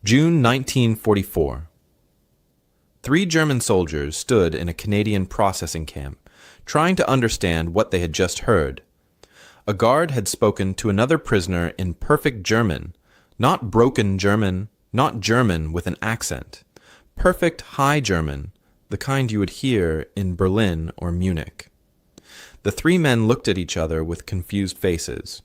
June 1944. 3 German soldiers stood in a Canadian processing camp, trying to understand what they had just heard. A guard had spoken to another prisoner in perfect German, not broken German, not German with an accent, perfect High German, the kind you would hear in Berlin or Munich. The 3 men looked at each other with confused faces.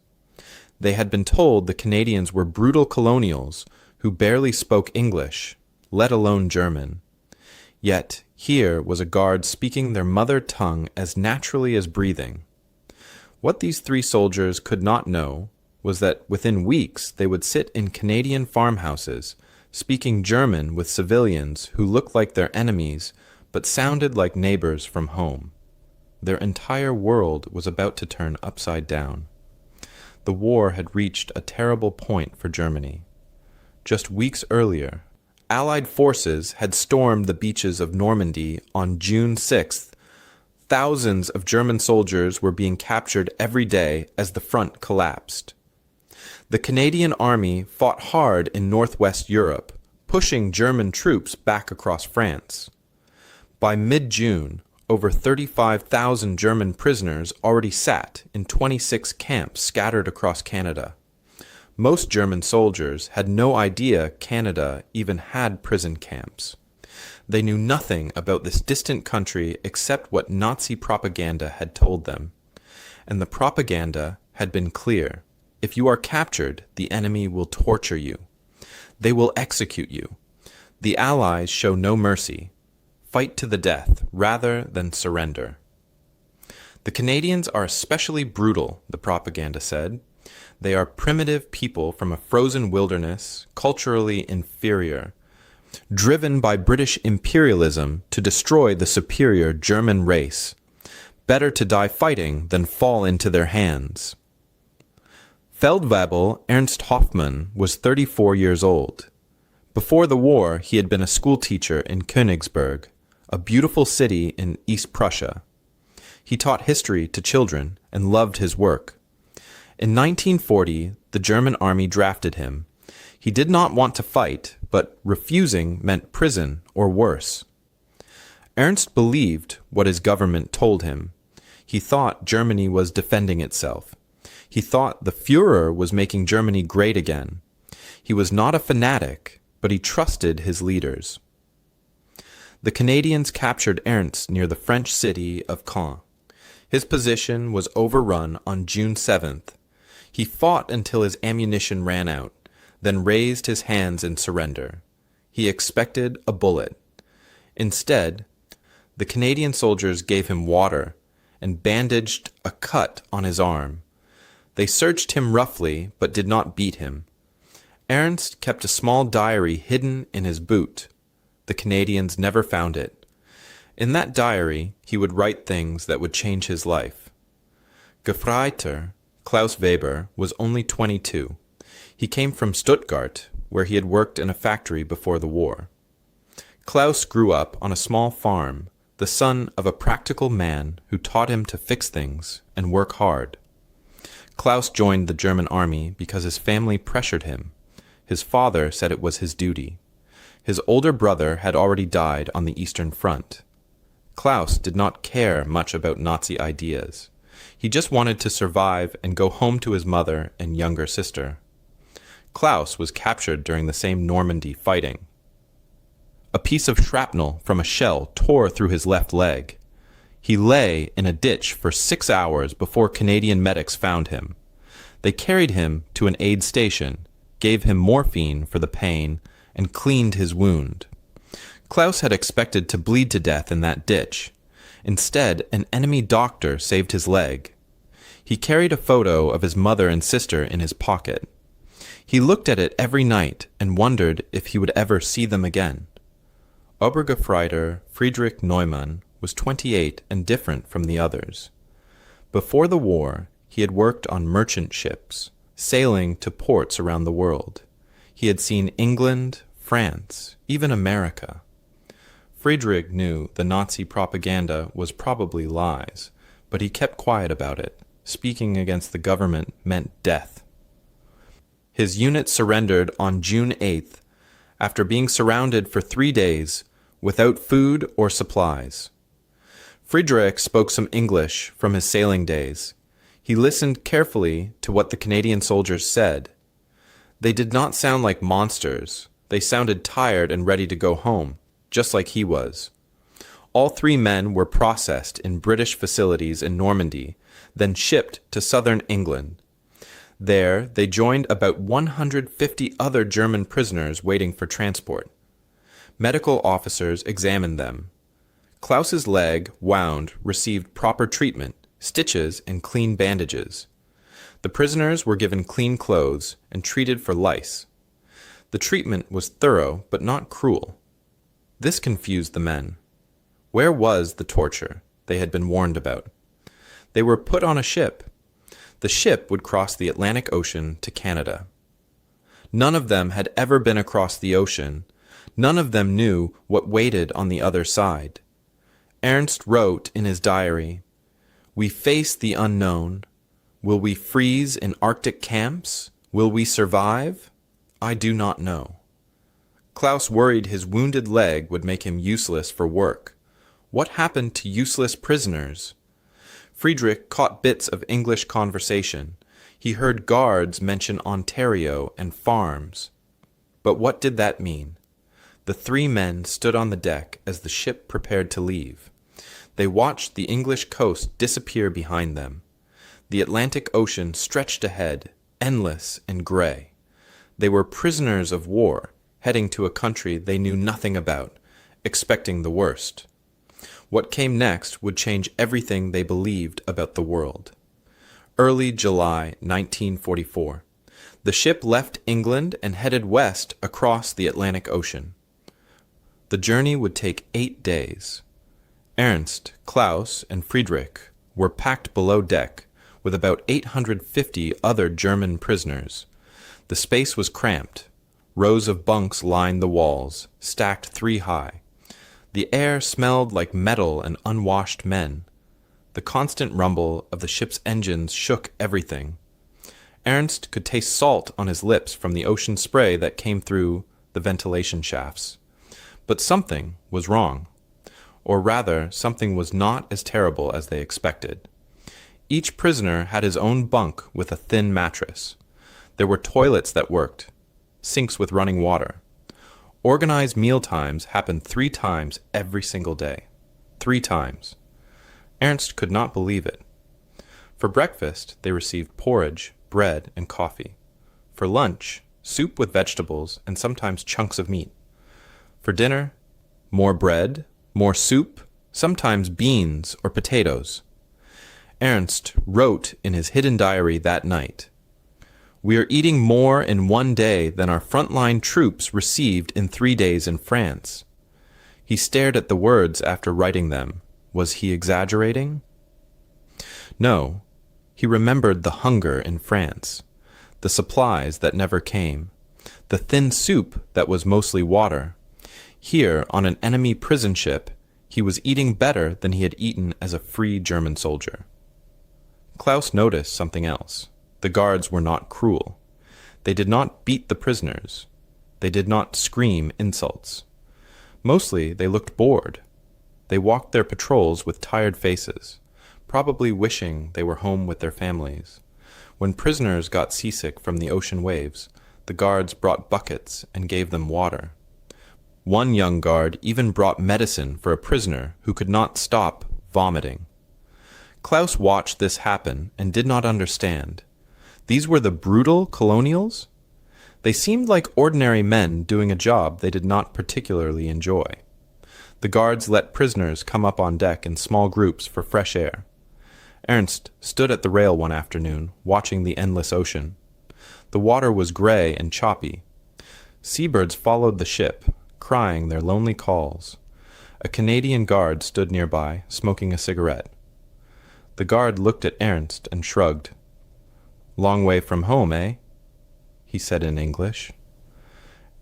They had been told the Canadians were brutal colonials who barely spoke English, let alone German. Yet here was a guard speaking their mother tongue as naturally as breathing. What these 3 soldiers could not know was that within weeks they would sit in Canadian farmhouses, speaking German with civilians who looked like their enemies but sounded like neighbors from home. Their entire world was about to turn upside down. The war had reached a terrible point for Germany. Just weeks earlier, Allied forces had stormed the beaches of Normandy on June 6th. Thousands of German soldiers were being captured every day as the front collapsed. The Canadian Army fought hard in northwest Europe, pushing German troops back across France. By mid-June, over 35,000 German prisoners already sat in 26 camps scattered across Canada. Most German soldiers had no idea Canada even had prison camps. They knew nothing about this distant country except what Nazi propaganda had told them. And the propaganda had been clear. If you are captured, the enemy will torture you. They will execute you. The Allies show no mercy. Fight to the death rather than surrender. The Canadians are especially brutal, the propaganda said. They are primitive people from a frozen wilderness, culturally inferior, driven by British imperialism to destroy the superior German race. Better to die fighting than fall into their hands. Feldwebel Ernst Hoffmann was 34 years old. Before the war, he had been a schoolteacher in Königsberg, a beautiful city in East Prussia. He taught history to children and loved his work. In 1940, the German army drafted him. He did not want to fight, but refusing meant prison or worse. Ernst believed what his government told him. He thought Germany was defending itself. He thought the Führer was making Germany great again. He was not a fanatic, but he trusted his leaders. The Canadians captured Ernst near the French city of Caen. His position was overrun on June 7th. He fought until his ammunition ran out, then raised his hands in surrender. He expected a bullet. Instead, the Canadian soldiers gave him water and bandaged a cut on his arm. They searched him roughly, but did not beat him. Ernst kept a small diary hidden in his boot. The Canadians never found it. In that diary, he would write things that would change his life. Gefreiter Klaus Weber was only 22. He came from Stuttgart, where he had worked in a factory before the war. Klaus grew up on a small farm, the son of a practical man who taught him to fix things and work hard. Klaus joined the German army because his family pressured him. His father said it was his duty. His older brother had already died on the Eastern Front. Klaus did not care much about Nazi ideas. He just wanted to survive and go home to his mother and younger sister. Klaus was captured during the same Normandy fighting. A piece of shrapnel from a shell tore through his left leg. He lay in a ditch for 6 hours before Canadian medics found him. They carried him to an aid station, gave him morphine for the pain, and cleaned his wound. Klaus had expected to bleed to death in that ditch. Instead, an enemy doctor saved his leg. He carried a photo of his mother and sister in his pocket. He looked at it every night and wondered if he would ever see them again. Obergefreiter Friedrich Neumann was 28 and different from the others. Before the war, he had worked on merchant ships, sailing to ports around the world. He had seen England, France, even America. Friedrich knew the Nazi propaganda was probably lies, but he kept quiet about it. Speaking against the government meant death. His unit surrendered on June 8th after being surrounded for 3 days without food or supplies. Friedrich spoke some English from his sailing days. He listened carefully to what the Canadian soldiers said. They did not sound like monsters. They sounded tired and ready to go home, just like he was. All 3 men were processed in British facilities in Normandy, then shipped to southern England. There, they joined about 150 other German prisoners waiting for transport. Medical officers examined them. Klaus's leg, wound, received proper treatment, stitches, and clean bandages. The prisoners were given clean clothes and treated for lice. The treatment was thorough but not cruel. This confused the men. Where was the torture they had been warned about? They were put on a ship. The ship would cross the Atlantic Ocean to Canada. None of them had ever been across the ocean. None of them knew what waited on the other side. Ernst wrote in his diary, "We face the unknown. Will we freeze in Arctic camps? Will we survive? I do not know." Klaus worried his wounded leg would make him useless for work. What happened to useless prisoners? Friedrich caught bits of English conversation. He heard guards mention Ontario and farms. But what did that mean? The 3 men stood on the deck as the ship prepared to leave. They watched the English coast disappear behind them. The Atlantic Ocean stretched ahead, endless and gray. They were prisoners of war, heading to a country they knew nothing about, expecting the worst. What came next would change everything they believed about the world. Early July 1944. The ship left England and headed west across the Atlantic Ocean. The journey would take 8 days. Ernst, Klaus, and Friedrich were packed below deck with about 850 other German prisoners. The space was cramped. Rows of bunks lined the walls, stacked 3 high. The air smelled like metal and unwashed men. The constant rumble of the ship's engines shook everything. Ernst could taste salt on his lips from the ocean spray that came through the ventilation shafts. But something was wrong. Or rather, something was not as terrible as they expected. Each prisoner had his own bunk with a thin mattress. There were toilets that worked, sinks with running water. Organized meal times happened 3 times every single day. 3 times. Ernst could not believe it. For breakfast, they received porridge, bread, and coffee. For lunch, soup with vegetables and sometimes chunks of meat. For dinner, more bread, more soup, sometimes beans or potatoes. Ernst wrote in his hidden diary that night, "We are eating more in 1 day than our frontline troops received in 3 days in France." He stared at the words after writing them. Was he exaggerating? No. He remembered the hunger in France, the supplies that never came, the thin soup that was mostly water. Here, on an enemy prison ship, he was eating better than he had eaten as a free German soldier. Klaus noticed something else. The guards were not cruel. They did not beat the prisoners. They did not scream insults. Mostly they looked bored. They walked their patrols with tired faces, probably wishing they were home with their families. When prisoners got seasick from the ocean waves, the guards brought buckets and gave them water. One young guard even brought medicine for a prisoner who could not stop vomiting. Klaus watched this happen and did not understand. These were the brutal colonials? They seemed like ordinary men doing a job they did not particularly enjoy. The guards let prisoners come up on deck in small groups for fresh air. Ernst stood at the rail one afternoon, watching the endless ocean. The water was gray and choppy. Seabirds followed the ship, crying their lonely calls. A Canadian guard stood nearby, smoking a cigarette. The guard looked at Ernst and shrugged. "Long way from home, eh?" he said in English.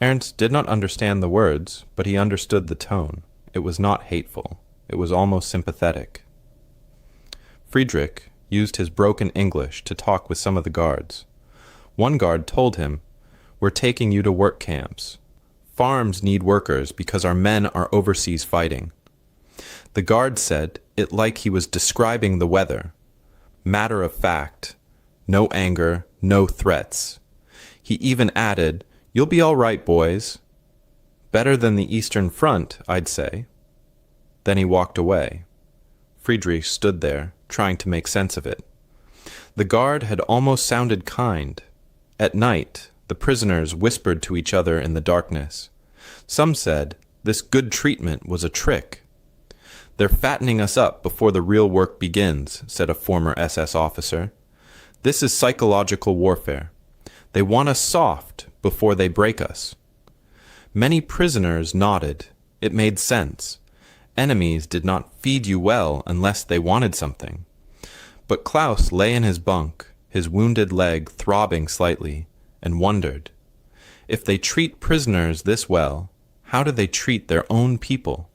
Ernst did not understand the words, but he understood the tone. It was not hateful. It was almost sympathetic. Friedrich used his broken English to talk with some of the guards. One guard told him, "We're taking you to work camps. Farms need workers because our men are overseas fighting. The guard said it like he was describing the weather. Matter of fact. No anger, no threats. He even added, "You'll be all right, boys." Better than the Eastern Front, I'd say. Then he walked away. Friedrich stood there, trying to make sense of it. The guard had almost sounded kind. At night, the prisoners whispered to each other in the darkness. Some said this good treatment was a trick. "They're fattening us up before the real work begins," said a former SS officer. "This is psychological warfare. They want us soft before they break us." Many prisoners nodded. It made sense. Enemies did not feed you well unless they wanted something. But Klaus lay in his bunk, his wounded leg throbbing slightly, and wondered, if they treat prisoners this well, how do they treat their own people?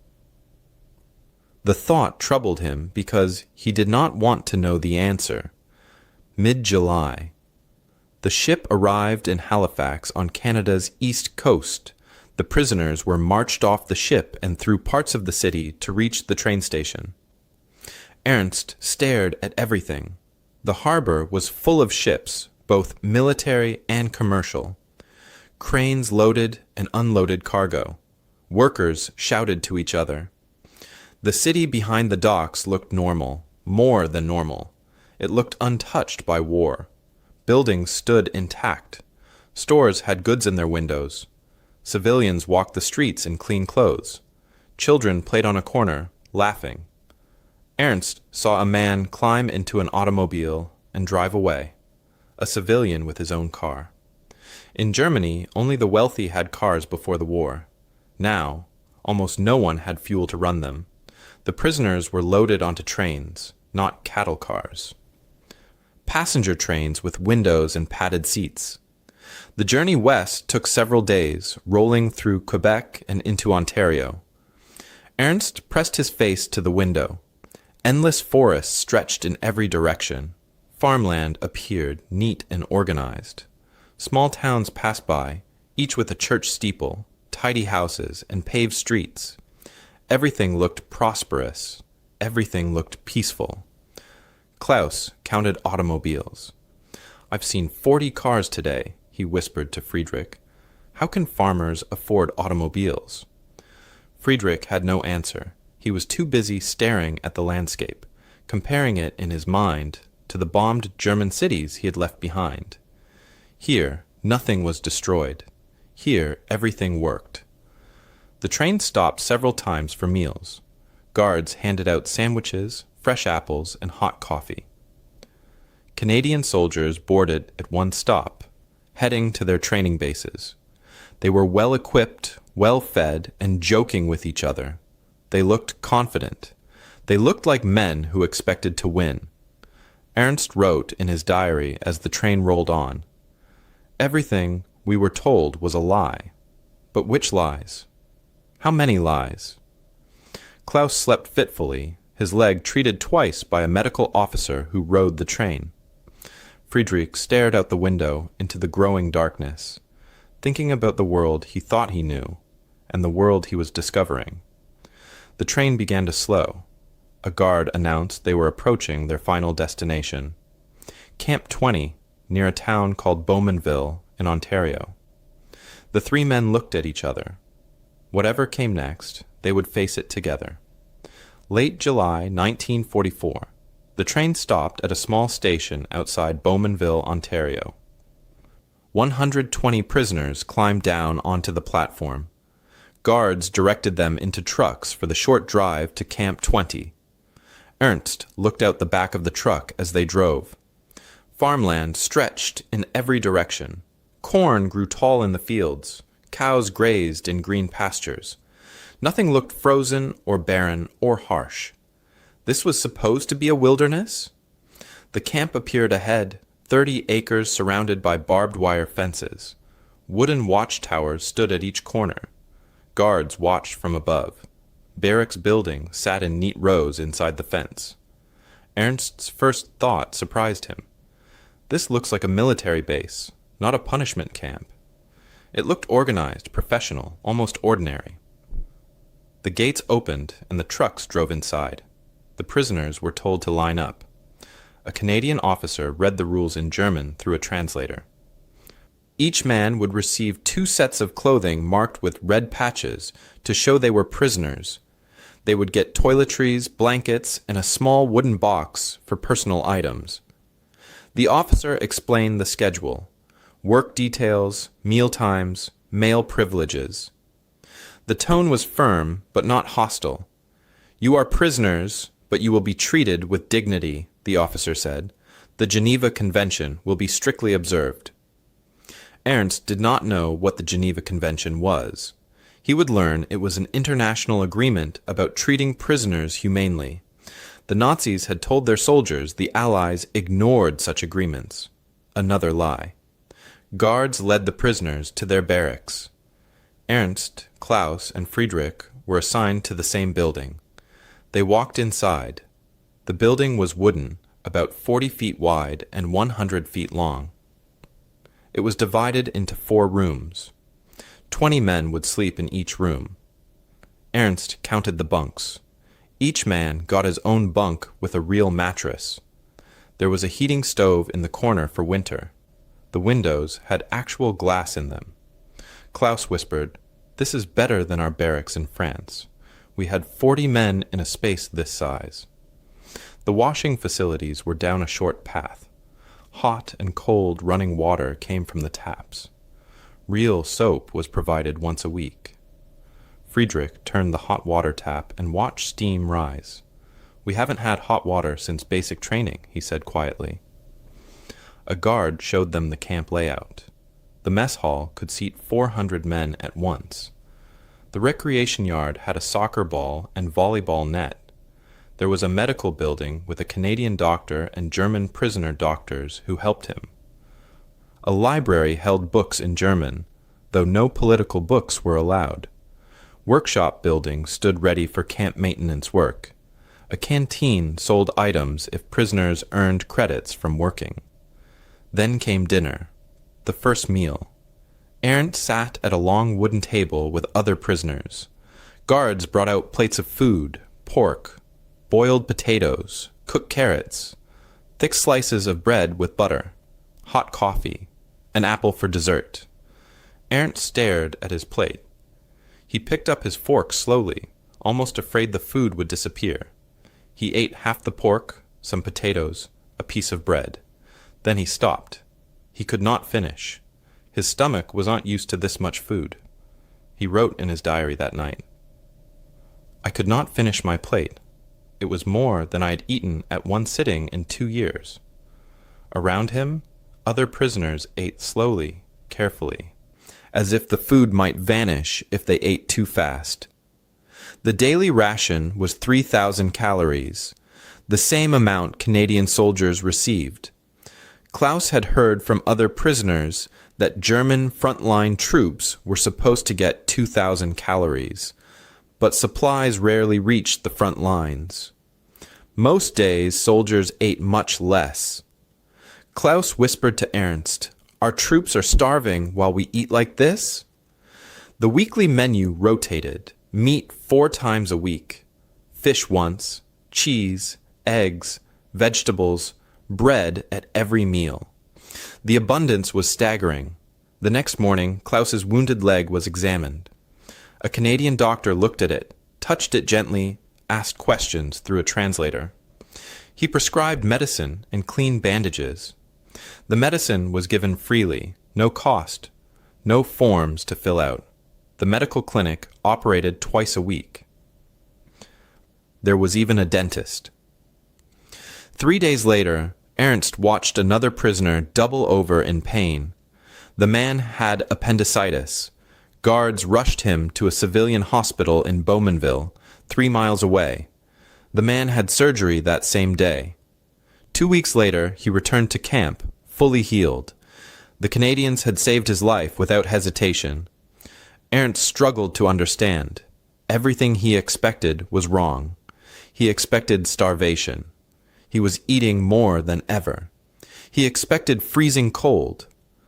The thought troubled him because he did not want to know the answer. Mid-July. The ship arrived in Halifax on Canada's east coast. The prisoners were marched off the ship and through parts of the city to reach the train station. Ernst stared at everything. The harbor was full of ships, both military and commercial. Cranes loaded and unloaded cargo. Workers shouted to each other. The city behind the docks looked normal, more than normal. It looked untouched by war. Buildings stood intact. Stores had goods in their windows. Civilians walked the streets in clean clothes. Children played on a corner, laughing. Ernst saw a man climb into an automobile and drive away, a civilian with his own car. In Germany, only the wealthy had cars before the war. Now, almost no one had fuel to run them. The prisoners were loaded onto trains, not cattle cars. Passenger trains with windows and padded seats. The journey west took several days, rolling through Quebec and into Ontario. Ernst pressed his face to the window. Endless forests stretched in every direction. Farmland appeared, neat and organized. Small towns passed by, each with a church steeple, tidy houses, and paved streets. Everything looked prosperous. Everything looked peaceful. Klaus counted automobiles. "I've seen 40 cars today," he whispered to Friedrich. "How can farmers afford automobiles?" Friedrich had no answer. He was too busy staring at the landscape, comparing it in his mind to the bombed German cities he had left behind. Here, nothing was destroyed. Here, everything worked. The train stopped several times for meals. Guards handed out sandwiches, fresh apples, and hot coffee. Canadian soldiers boarded at one stop, heading to their training bases. They were well-equipped, well-fed, and joking with each other. They looked confident. They looked like men who expected to win. Ernst wrote in his diary as the train rolled on, "Everything we were told was a lie. But which lies? How many lies?" Klaus slept fitfully, his leg treated twice by a medical officer who rode the train. Friedrich stared out the window into the growing darkness, thinking about the world he thought he knew, and the world he was discovering. The train began to slow. A guard announced they were approaching their final destination, Camp 20, near a town called Bowmanville in Ontario. The three men looked at each other. Whatever came next, they would face it together. Late July 1944, the train stopped at a small station outside Bowmanville, Ontario. 120 prisoners climbed down onto the platform. Guards directed them into trucks for the short drive to Camp 20. Ernst looked out the back of the truck as they drove. Farmland stretched in every direction. Corn grew tall in the fields. Cows grazed in green pastures. Nothing looked frozen or barren or harsh. This was supposed to be a wilderness? The camp appeared ahead, 30 acres surrounded by barbed wire fences. Wooden watchtowers stood at each corner. Guards watched from above. Barracks buildings sat in neat rows inside the fence. Ernst's first thought surprised him. This looks like a military base, not a punishment camp. It looked organized, professional, almost ordinary. The gates opened and the trucks drove inside. The prisoners were told to line up. A Canadian officer read the rules in German through a translator. Each man would receive 2 sets of clothing marked with red patches to show they were prisoners. They would get toiletries, blankets, and a small wooden box for personal items. The officer explained the schedule: work details, meal times, male privileges. The tone was firm, but not hostile. "You are prisoners, but you will be treated with dignity," the officer said. "The Geneva Convention will be strictly observed." Ernst did not know what the Geneva Convention was. He would learn it was an international agreement about treating prisoners humanely. The Nazis had told their soldiers the Allies ignored such agreements. Another lie. Guards led the prisoners to their barracks. Ernst, Klaus, and Friedrich were assigned to the same building. They walked inside. The building was wooden, about 40 feet wide and 100 feet long. It was divided into 4 rooms. 20 men would sleep in each room. Ernst counted the bunks. Each man got his own bunk with a real mattress. There was a heating stove in the corner for winter. The windows had actual glass in them. Klaus whispered, "This is better than our barracks in France. We had 40 men in a space this size." The washing facilities were down a short path. Hot and cold running water came from the taps. Real soap was provided once a week. Friedrich turned the hot water tap and watched steam rise. "We haven't had hot water since basic training," he said quietly. A guard showed them the camp layout. The mess hall could seat 400 men at once. The recreation yard had a soccer ball and volleyball net. There was a medical building with a Canadian doctor and German prisoner doctors who helped him. A library held books in German, though no political books were allowed. Workshop buildings stood ready for camp maintenance work. A canteen sold items if prisoners earned credits from working. Then came dinner, the first meal. Ernst sat at a long wooden table with other prisoners. Guards brought out plates of food, pork, boiled potatoes, cooked carrots, thick slices of bread with butter, hot coffee, an apple for dessert. Ernst stared at his plate. He picked up his fork slowly, almost afraid the food would disappear. He ate half the pork, some potatoes, a piece of bread. Then he stopped. He could not finish. His stomach was not used to this much food. He wrote in his diary that night, "I could not finish my plate. It was more than I had eaten at one sitting in 2 years." Around him, other prisoners ate slowly, carefully, as if the food might vanish if they ate too fast. The daily ration was 3,000 calories, the same amount Canadian soldiers received. Klaus had heard from other prisoners that German frontline troops were supposed to get 2,000 calories, but supplies rarely reached the front lines. Most days, soldiers ate much less. Klaus whispered to Ernst, "Our troops are starving while we eat like this?" The weekly menu rotated: meat 4 times a week, fish once, cheese, eggs, vegetables, bread at every meal. The abundance was staggering. The next morning, Klaus's wounded leg was examined. A Canadian doctor looked at it, touched it gently, asked questions through a translator. He prescribed medicine and clean bandages. The medicine was given freely, no cost, no forms to fill out. The medical clinic operated twice a week. There was even a dentist. 3 days later, Ernst watched another prisoner double over in pain. The man had appendicitis. Guards rushed him to a civilian hospital in Bowmanville, 3 miles away. The man had surgery that same day. 2 weeks later, he returned to camp, fully healed. The Canadians had saved his life without hesitation. Ernst struggled to understand. Everything he expected was wrong. He expected starvation. He was eating more than ever. He expected freezing cold.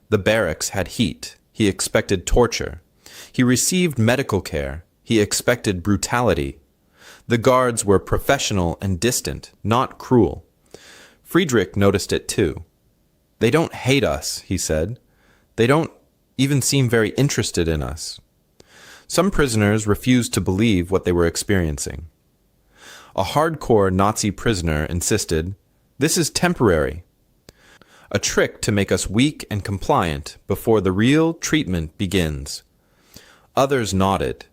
The barracks had heat. he expected torture. He received medical care. He expected brutality. The guards were professional and distant, not cruel. Friedrich noticed it too. They don't hate us, he said. They don't even seem very interested in us. Some prisoners refused to believe what they were experiencing. A hardcore Nazi prisoner insisted, "This is temporary. A trick to make us weak and compliant before the real treatment begins." Others nodded.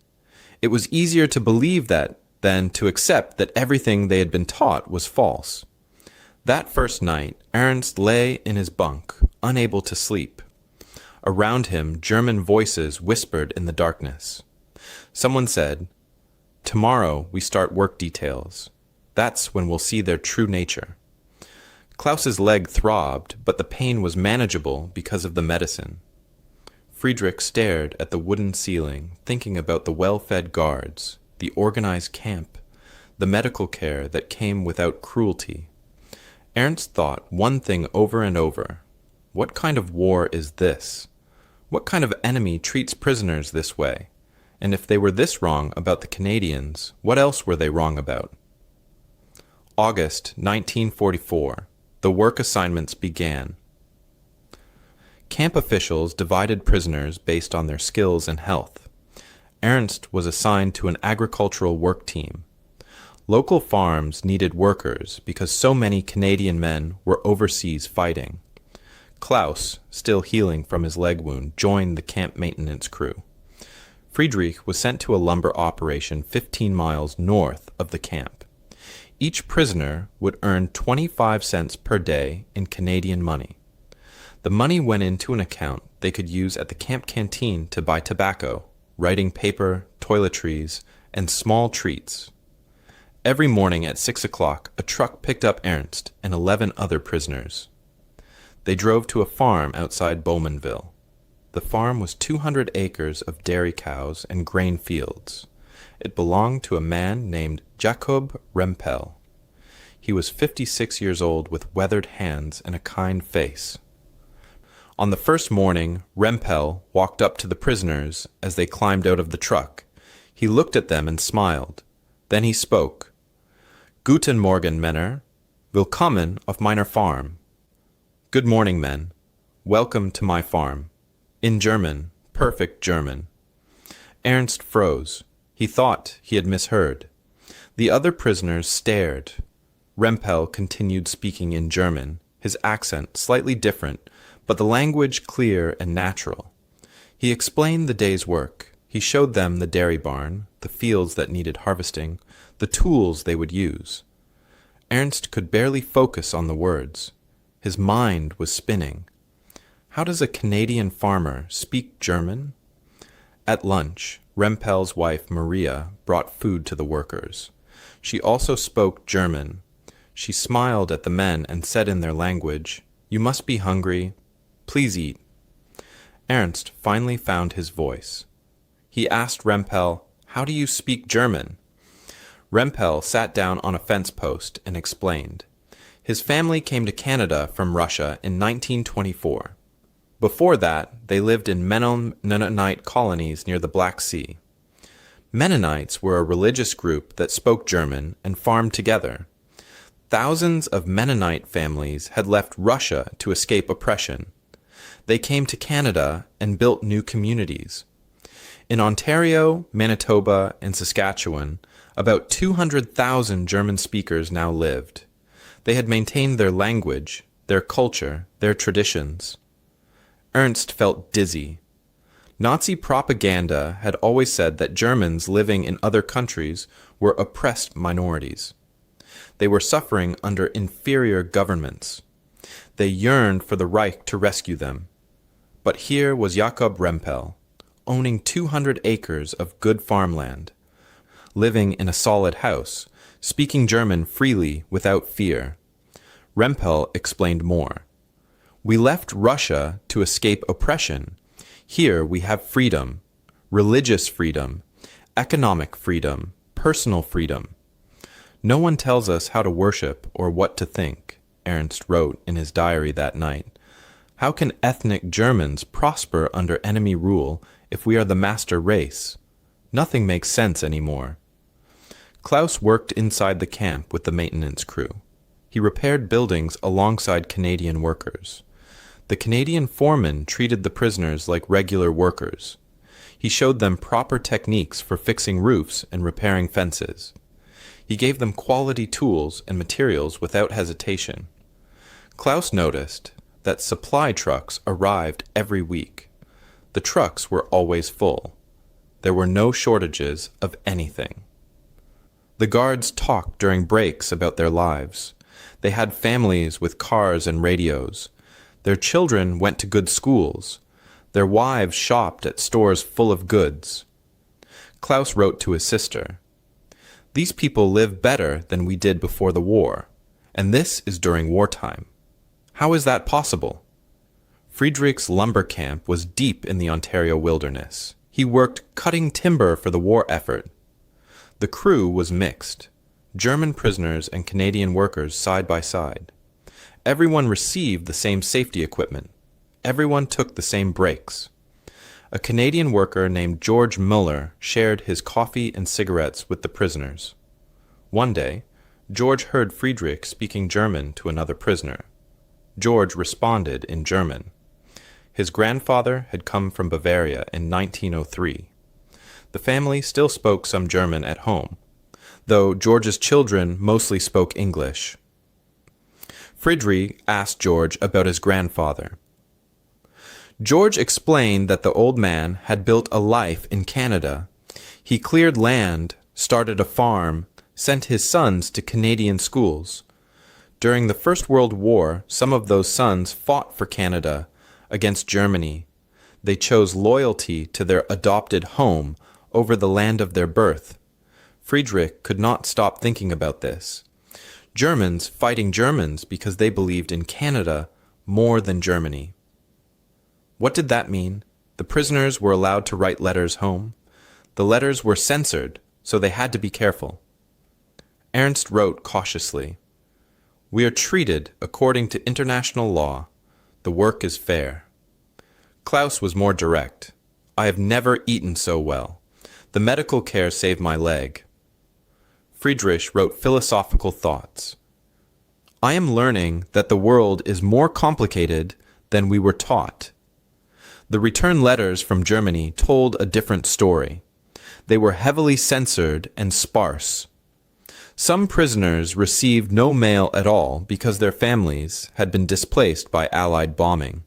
It was easier to believe that than to accept that everything they had been taught was false. That first night, Ernst lay in his bunk, unable to sleep. Around him, German voices whispered in the darkness. Someone said, "Tomorrow we start work details. That's when we'll see their true nature." Klaus's leg throbbed, but the pain was manageable because of the medicine. Friedrich stared at the wooden ceiling, thinking about the well-fed guards, the organized camp, the medical care that came without cruelty. Ernst thought one thing over and over. What kind of war is this? What kind of enemy treats prisoners this way? And if they were this wrong about the Canadiens, what else were they wrong about? August 1944. The work assignments began. Camp officials divided prisoners based on their skills and health. Ernst was assigned to an agricultural work team. Local farms needed workers because so many Canadian men were overseas fighting. Klaus, still healing from his leg wound, joined the camp maintenance crew. Friedrich was sent to a lumber operation 15 miles north of the camp. Each prisoner would earn 25 cents per day in Canadian money. The money went into an account they could use at the camp canteen to buy tobacco, writing paper, toiletries, and small treats. Every morning at 6 o'clock, a truck picked up Ernst and 11 other prisoners. They drove to a farm outside Bowmanville. The farm was 200 acres of dairy cows and grain fields. It belonged to a man named Jacob Rempel. He was 56 years old with weathered hands and a kind face. On the first morning, Rempel walked up to the prisoners as they climbed out of the truck. He looked at them and smiled. Then he spoke. "Guten Morgen, Männer. Willkommen auf meiner Farm." Good morning, men. Welcome to my farm. In German, perfect German. Ernst froze. He thought he had misheard. The other prisoners stared. Rempel continued speaking in German, his accent slightly different, but the language clear and natural. He explained the day's work. He showed them the dairy barn, the fields that needed harvesting, the tools they would use. Ernst could barely focus on the words. His mind was spinning. How does a Canadian farmer speak German? At lunch, Rempel's wife Maria brought food to the workers. She also spoke German. She smiled at the men and said in their language, "You must be hungry. Please eat." Ernst finally found his voice. He asked Rempel, "How do you speak German?" Rempel sat down on a fence post and explained. His family came to Canada from Russia in 1924. Before that, they lived in Mennonite colonies near the Black Sea. Mennonites were a religious group that spoke German and farmed together. Thousands of Mennonite families had left Russia to escape oppression. They came to Canada and built new communities. In Ontario, Manitoba, and Saskatchewan, about 200,000 German speakers now lived. They had maintained their language, their culture, their traditions. Ernst felt dizzy. Nazi propaganda had always said that Germans living in other countries were oppressed minorities. They were suffering under inferior governments. They yearned for the Reich to rescue them. But here was Jacob Rempel, owning 200 acres of good farmland, living in a solid house, speaking German freely without fear. Rempel explained more. "We left Russia to escape oppression. Here we have freedom, religious freedom, economic freedom, personal freedom. No one tells us how to worship or what to think," Ernst wrote in his diary that night. How can ethnic Germans prosper under enemy rule if we are the master race? Nothing makes sense anymore. Klaus worked inside the camp with the maintenance crew. He repaired buildings alongside Canadian workers. The Canadian foreman treated the prisoners like regular workers. He showed them proper techniques for fixing roofs and repairing fences. He gave them quality tools and materials without hesitation. Klaus noticed that supply trucks arrived every week. The trucks were always full. There were no shortages of anything. The guards talked during breaks about their lives. They had families with cars and radios. Their children went to good schools. Their wives shopped at stores full of goods. Klaus wrote to his sister, "These people live better than we did before the war, and this is during wartime. How is that possible?" Friedrich's lumber camp was deep in the Ontario wilderness. He worked cutting timber for the war effort. The crew was mixed, German prisoners and Canadian workers side by side. Everyone received the same safety equipment. Everyone took the same breaks. A Canadian worker named George Muller shared his coffee and cigarettes with the prisoners. One day, George heard Friedrich speaking German to another prisoner. George responded in German. His grandfather had come from Bavaria in 1903. The family still spoke some German at home, though George's children mostly spoke English. Friedrich asked George about his grandfather. George explained that the old man had built a life in Canada. He cleared land, started a farm, sent his sons to Canadian schools. During the First World War, some of those sons fought for Canada against Germany. They chose loyalty to their adopted home over the land of their birth. Friedrich could not stop thinking about this. Germans fighting Germans because they believed in Canada more than Germany. What did that mean? The prisoners were allowed to write letters home. The letters were censored, so they had to be careful. Ernst wrote cautiously, "We are treated according to international law. The work is fair." Klaus was more direct. "I have never eaten so well. The medical care saved my leg." Friedrich wrote philosophical thoughts. "I am learning that the world is more complicated than we were taught." The return letters from Germany told a different story. They were heavily censored and sparse. Some prisoners received no mail at all because their families had been displaced by Allied bombing.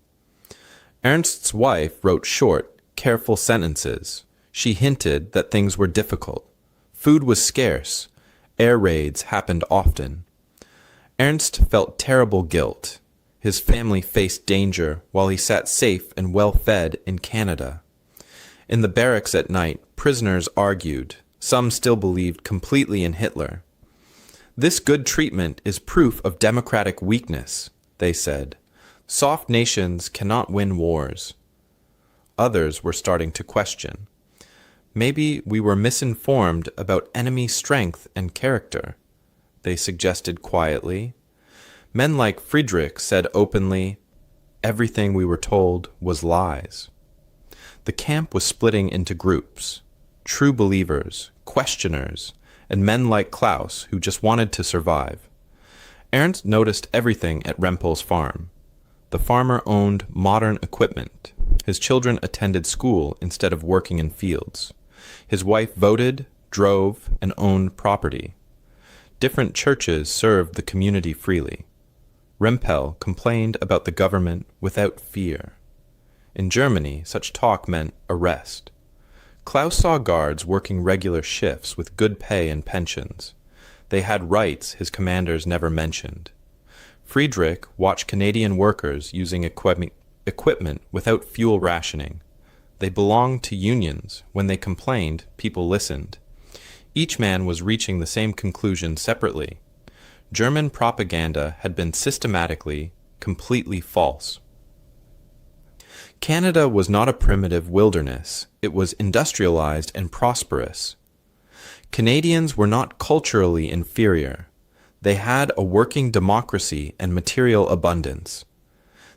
Ernst's wife wrote short, careful sentences. She hinted that things were difficult. Food was scarce. Air raids happened often. Ernst felt terrible guilt. His family faced danger while he sat safe and well-fed in Canada. In the barracks at night, prisoners argued. Some still believed completely in Hitler. "This good treatment is proof of democratic weakness," they said. "Soft nations cannot win wars." Others were starting to question. "Maybe we were misinformed about enemy strength and character," they suggested quietly. Men like Friedrich said openly, "Everything we were told was lies." The camp was splitting into groups, true believers, questioners, and men like Klaus who just wanted to survive. Ernst noticed everything at Rempel's farm. The farmer owned modern equipment. His children attended school instead of working in fields. His wife voted, drove, and owned property. Different churches served the community freely. Rempel complained about the government without fear. In Germany, such talk meant arrest. Klaus saw guards working regular shifts with good pay and pensions. They had rights his commanders never mentioned. Friedrich watched Canadian workers using equipment without fuel rationing. They belonged to unions. When they complained, people listened. Each man was reaching the same conclusion separately. German propaganda had been systematically, completely false. Canada was not a primitive wilderness. It was industrialized and prosperous. Canadians were not culturally inferior. They had a working democracy and material abundance.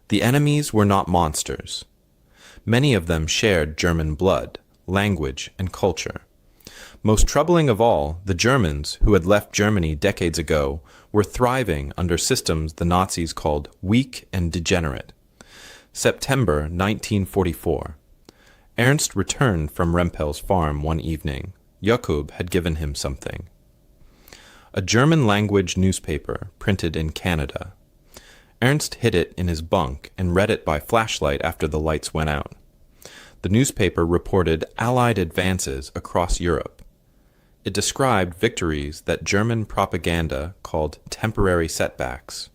The enemies were not monsters. Many of them shared German blood, language, and culture. Most troubling of all, the Germans, who had left Germany decades ago, were thriving under systems the Nazis called weak and degenerate. September 1944. Ernst returned from Rempel's farm one evening. Jakob had given him something. A German-language newspaper printed in Canada. Ernst hid it in his bunk and read it by flashlight after the lights went out. The newspaper reported Allied advances across Europe. It described victories that German propaganda called temporary setbacks.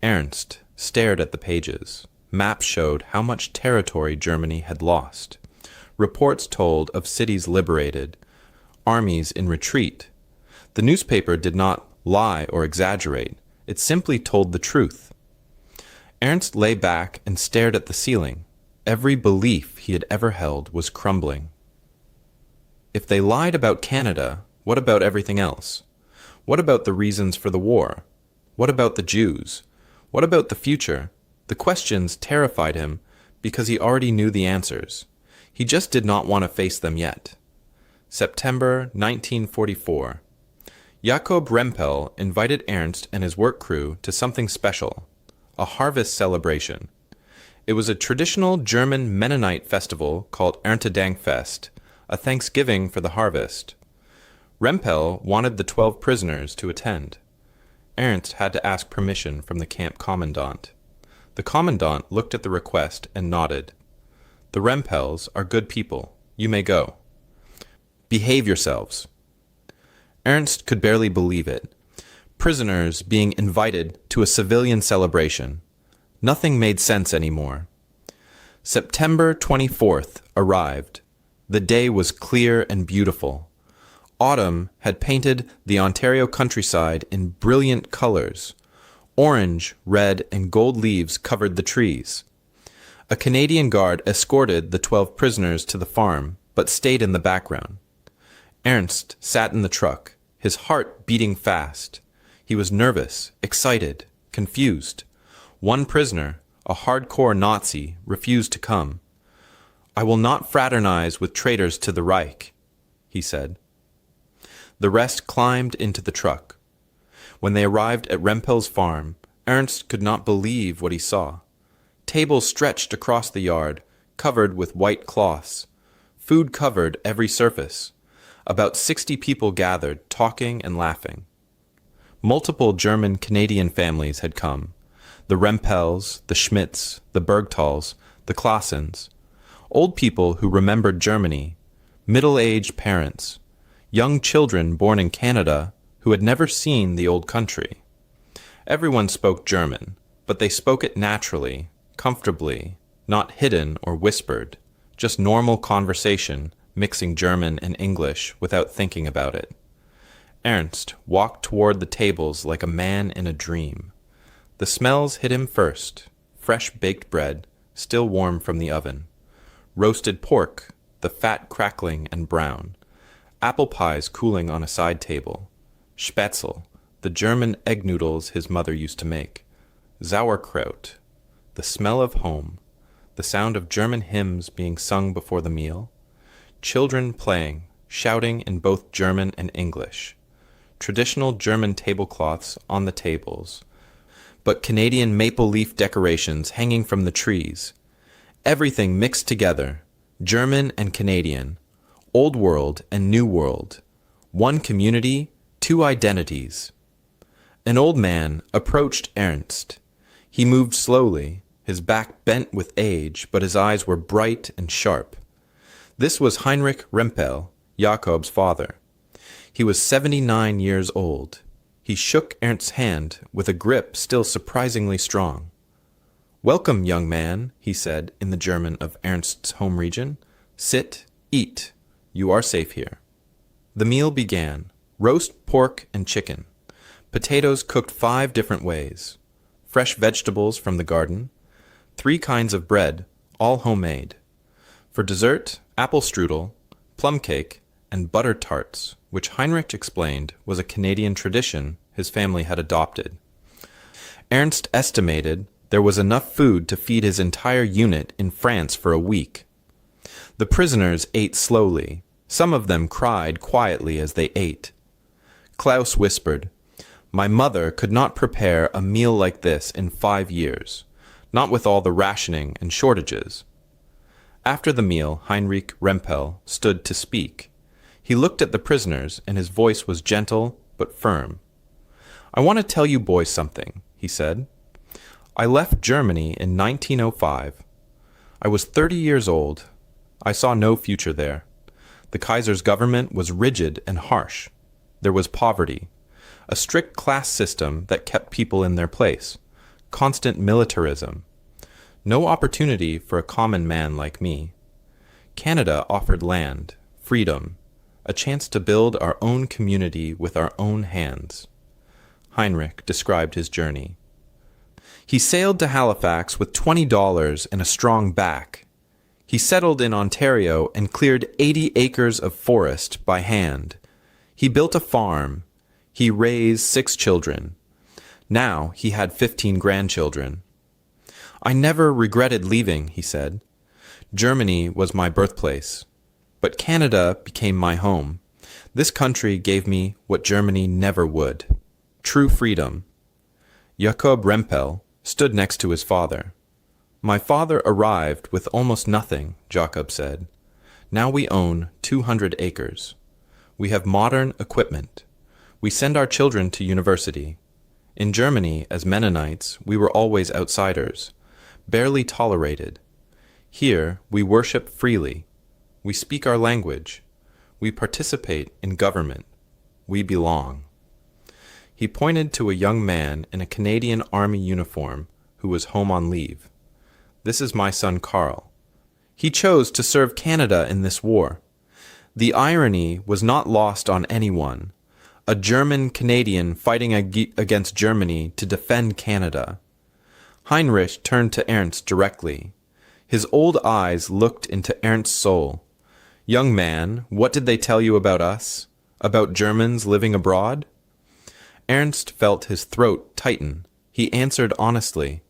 Ernst stared at the pages. Maps showed how much territory Germany had lost. Reports told of cities liberated, armies in retreat. The newspaper did not lie or exaggerate. It simply told the truth. Ernst lay back and stared at the ceiling. Every belief he had ever held was crumbling. If they lied about Canada, what about everything else? What about the reasons for the war? What about the Jews? What about the future? The questions terrified him because he already knew the answers. He just did not want to face them yet. September 1944. Jakob Rempel invited Ernst and his work crew to something special, a harvest celebration. It was a traditional German Mennonite festival called Erntedankfest, a thanksgiving for the harvest. Rempel wanted the 12 prisoners to attend. Ernst had to ask permission from the camp commandant. The commandant looked at the request and nodded. The Rempels are good people. You may go. Behave yourselves. Ernst could barely believe it. Prisoners being invited to a civilian celebration. Nothing made sense anymore. September 24th arrived. The day was clear and beautiful. Autumn had painted the Ontario countryside in brilliant colors. Orange, red, and gold leaves covered the trees. A Canadian guard escorted the 12 prisoners to the farm, but stayed in the background. Ernst sat in the truck, his heart beating fast. He was nervous, excited, confused. One prisoner, a hardcore Nazi, refused to come. "I will not fraternize with traitors to the Reich," he said. The rest climbed into the truck. When they arrived at Rempel's farm, Ernst could not believe what he saw. Tables stretched across the yard, covered with white cloths. Food covered every surface. About 60 people gathered, talking and laughing. Multiple German-Canadian families had come. The Rempels, the Schmidts, the Bergtals, the Klassens. Old people who remembered Germany. Middle-aged parents. Young children born in Canada who had never seen the old country. Everyone spoke German, but they spoke it naturally, comfortably, not hidden or whispered, just normal conversation, mixing German and English without thinking about it. Ernst walked toward the tables like a man in a dream. The smells hit him first: fresh baked bread, still warm from the oven; roasted pork, the fat crackling and brown; apple pies cooling on a side table; Spätzle, the German egg noodles his mother used to make; sauerkraut, the smell of home; the sound of German hymns being sung before the meal; children playing, shouting in both German and English; traditional German tablecloths on the tables, but Canadian maple leaf decorations hanging from the trees. Everything mixed together, German and Canadian, old world and new world, one community, two identities. An old man approached Ernst. He moved slowly, his back bent with age, but his eyes were bright and sharp. This was Heinrich Rempel, Jakob's father. He was 79 years old. He shook Ernst's hand with a grip still surprisingly strong. "Welcome, young man," he said in the German of Ernst's home region. "Sit, eat. You are safe here." The meal began. Roast pork and chicken. Potatoes cooked 5 different ways. Fresh vegetables from the garden. 3 kinds of bread, all homemade. For dessert, apple strudel, plum cake, and butter tarts, which Heinrich explained was a Canadian tradition his family had adopted. Ernst estimated There was enough food to feed his entire unit in France for a week. The prisoners ate slowly. Some of them cried quietly as they ate. Klaus whispered, "My mother could not prepare a meal like this in 5 years, not with all the rationing and shortages." After the meal, Heinrich Rempel stood to speak. He looked at the prisoners, and his voice was gentle but firm. "I want to tell you boys something," he said. "I left Germany in 1905. I was 30 years old. I saw no future there. The Kaiser's government was rigid and harsh. There was poverty, a strict class system that kept people in their place, constant militarism. No opportunity for a common man like me. Canada offered land, freedom, a chance to build our own community with our own hands." Heinrich described his journey. He sailed to Halifax with $20 and a strong back. He settled in Ontario and cleared 80 acres of forest by hand. He built a farm. He raised 6 children. Now he had 15 grandchildren. "I never regretted leaving," he said. "Germany was my birthplace. But Canada became my home. This country gave me what Germany never would. True freedom." Jakob Rempel stood next to his father. "My father arrived with almost nothing," Jakob said. "Now we own 200 acres. We have modern equipment. We send our children to university. In Germany, as Mennonites, we were always outsiders, barely tolerated. Here, we worship freely. We speak our language. We participate in government. We belong." He pointed to a young man in a Canadian Army uniform who was home on leave. "This is my son Carl. He chose to serve Canada in this war. The irony was not lost on anyone. A German Canadian fighting against Germany to defend Canada." Heinrich turned to Ernst directly. His old eyes looked into Ernst's soul. "Young man, what did they tell you about us? About Germans living abroad?" Ernst felt his throat tighten. He answered honestly,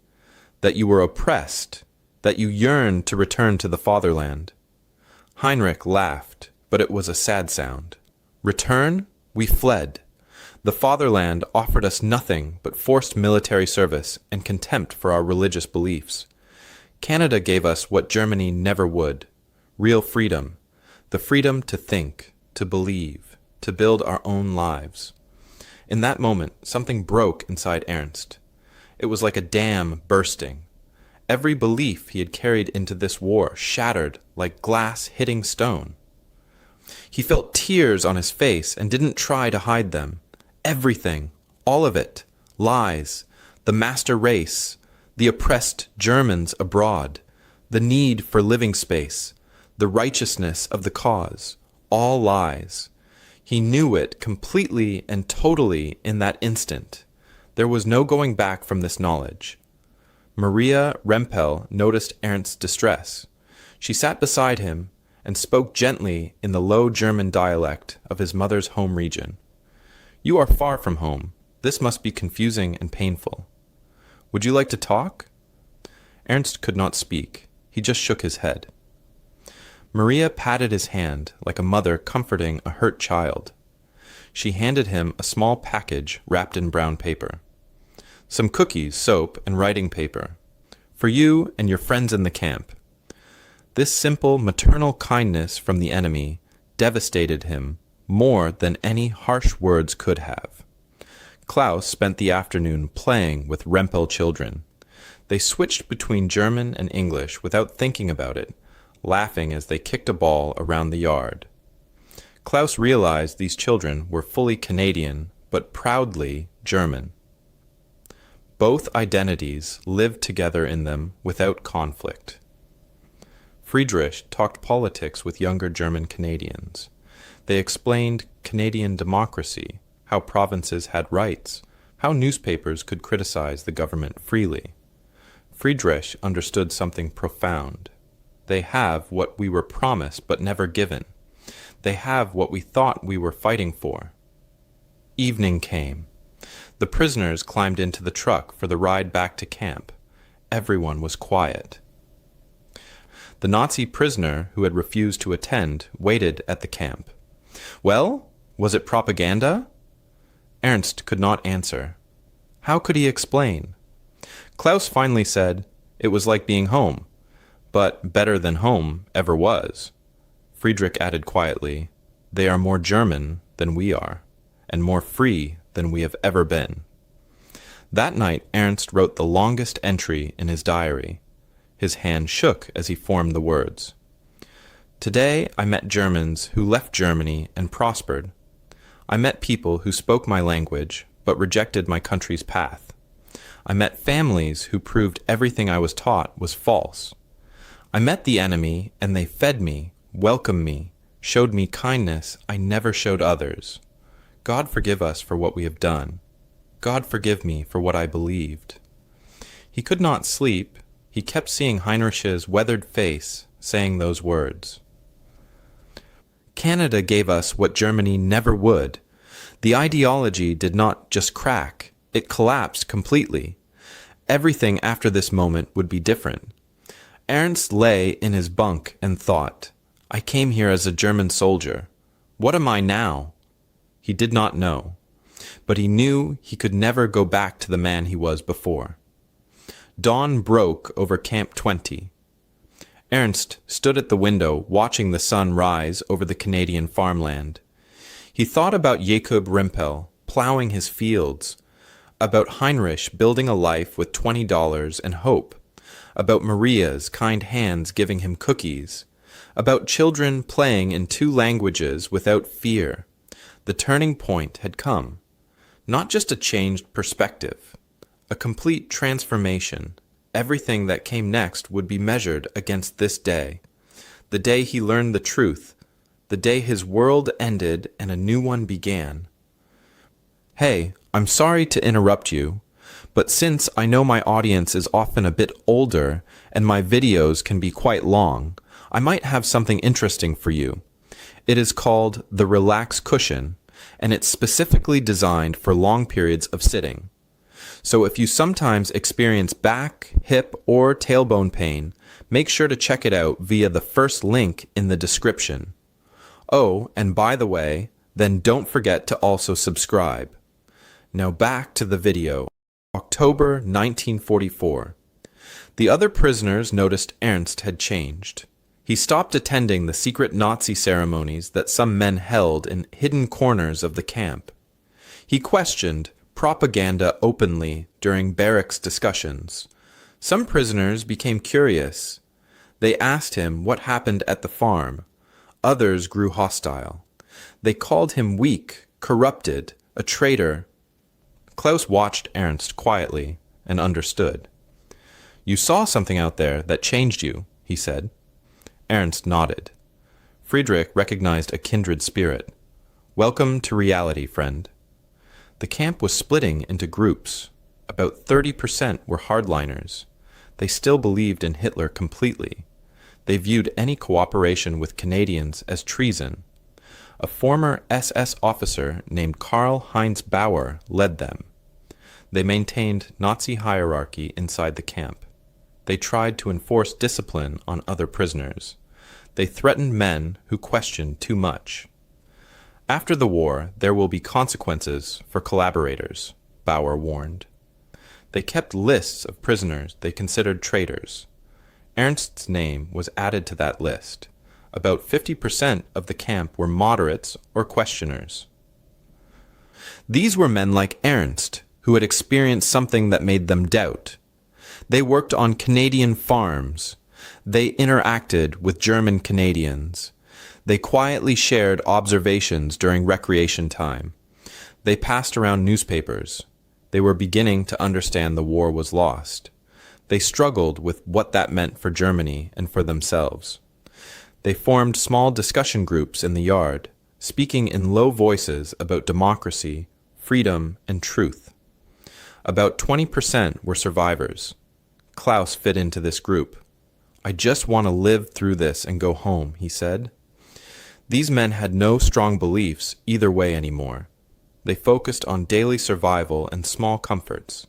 "That you were oppressed, that you yearned to return to the fatherland." Heinrich laughed, but it was a sad sound. "Return? We fled. The fatherland offered us nothing but forced military service and contempt for our religious beliefs. Canada gave us what Germany never would, real freedom, the freedom to think, to believe, to build our own lives." In that moment, something broke inside Ernst. It was like a dam bursting. Every belief he had carried into this war shattered like glass hitting stone. He felt tears on his face and didn't try to hide them. Everything, all of it, lies, the master race, the oppressed Germans abroad, the need for living space, the righteousness of the cause, all lies. He knew it completely and totally in that instant. There was no going back from this knowledge. Maria Rempel noticed Ernst's distress. She sat beside him and spoke gently in the low German dialect of his mother's home region. "You are far from home. This must be confusing and painful. Would you like to talk?" Ernst could not speak. He just shook his head. Maria patted his hand like a mother comforting a hurt child. She handed him a small package wrapped in brown paper. "Some cookies, soap, and writing paper. For you and your friends in the camp." This simple maternal kindness from the enemy devastated him more than any harsh words could have. Klaus spent the afternoon playing with Rempel children. They switched between German and English without thinking about it, laughing as they kicked a ball around the yard. Klaus realized these children were fully Canadian, but proudly German. Both identities lived together in them without conflict. Friedrich talked politics with younger German Canadians. They explained Canadian democracy, how provinces had rights, how newspapers could criticize the government freely. Friedrich understood something profound. They have what we were promised but never given. They have what we thought we were fighting for. Evening came. The prisoners climbed into the truck for the ride back to camp. everyone was quiet. The Nazi prisoner who had refused to attend waited at the camp. Well, was it propaganda? Ernst could not answer. How could he explain? Klaus finally said, it was like being home, but better than home ever was. Friedrich added quietly, they are more German than we are, and more free than we have ever been. That night Ernst wrote the longest entry in his diary. His hand shook as he formed the words. Today I met Germans who left Germany and prospered. I met people who spoke my language but rejected my country's path. I met families who proved everything I was taught was false. I met the enemy and they fed me, welcomed me, showed me kindness I never showed others. God forgive us for what we have done. God forgive me for what I believed. He could not sleep. He kept seeing Heinrich's weathered face, saying those words. Canada gave us what Germany never would. The ideology did not just crack, it collapsed completely. Everything after this moment would be different. Ernst lay in his bunk and thought, I came here as a German soldier. What am I now? He did not know, but he knew he could never go back to the man he was before. Dawn broke over Camp 20. Ernst stood at the window watching the sun rise over the Canadian farmland. He thought about Jacob Rimpel plowing his fields, about Heinrich building a life with $20 and hope, about Maria's kind hands giving him cookies, about children playing in 2 languages without fear. The turning point had come. Not just a changed perspective, a complete transformation. Everything that came next would be measured against this day. The day he learned the truth, the day his world ended and a new one began. Hey, I'm sorry to interrupt you, but since I know my audience is often a bit older and my videos can be quite long, I might have something interesting for you. It is called the Relax Cushion, and it's specifically designed for long periods of sitting. So if you sometimes experience back, hip, or tailbone pain, make sure to check it out via the first link in the description. Oh, and by the way, then don't forget to also subscribe. Now back to the video. October 1944. The other prisoners noticed Ernst had changed. He stopped attending the secret Nazi ceremonies that some men held in hidden corners of the camp. He questioned propaganda openly during barracks discussions. Some prisoners became curious. They asked him what happened at the farm. Others grew hostile. They called him weak, corrupted, a traitor. Klaus watched Ernst quietly and understood. You saw something out there that changed you, he said. Ernst nodded. Friedrich recognized a kindred spirit. Welcome to reality, friend. The camp was splitting into groups. About 30% were hardliners. They still believed in Hitler completely. They viewed any cooperation with Canadians as treason. A former SS officer named Karl-Heinz Bauer led them. They maintained Nazi hierarchy inside the camp. They tried to enforce discipline on other prisoners. They threatened men who questioned too much. After the war, there will be consequences for collaborators, Bauer warned. They kept lists of prisoners they considered traitors. Ernst's name was added to that list. About 50% of the camp were moderates or questioners. These were men like Ernst, who had experienced something that made them doubt. They worked on Canadian farms. They interacted with German Canadians. They quietly shared observations during recreation time. They passed around newspapers. They were beginning to understand the war was lost. They struggled with what that meant for Germany and for themselves. They formed small discussion groups in the yard, speaking in low voices about democracy, freedom, and truth. About 20% were survivors. Klaus fit into this group. I just want to live through this and go home, he said. These men had no strong beliefs either way anymore. They focused on daily survival and small comforts.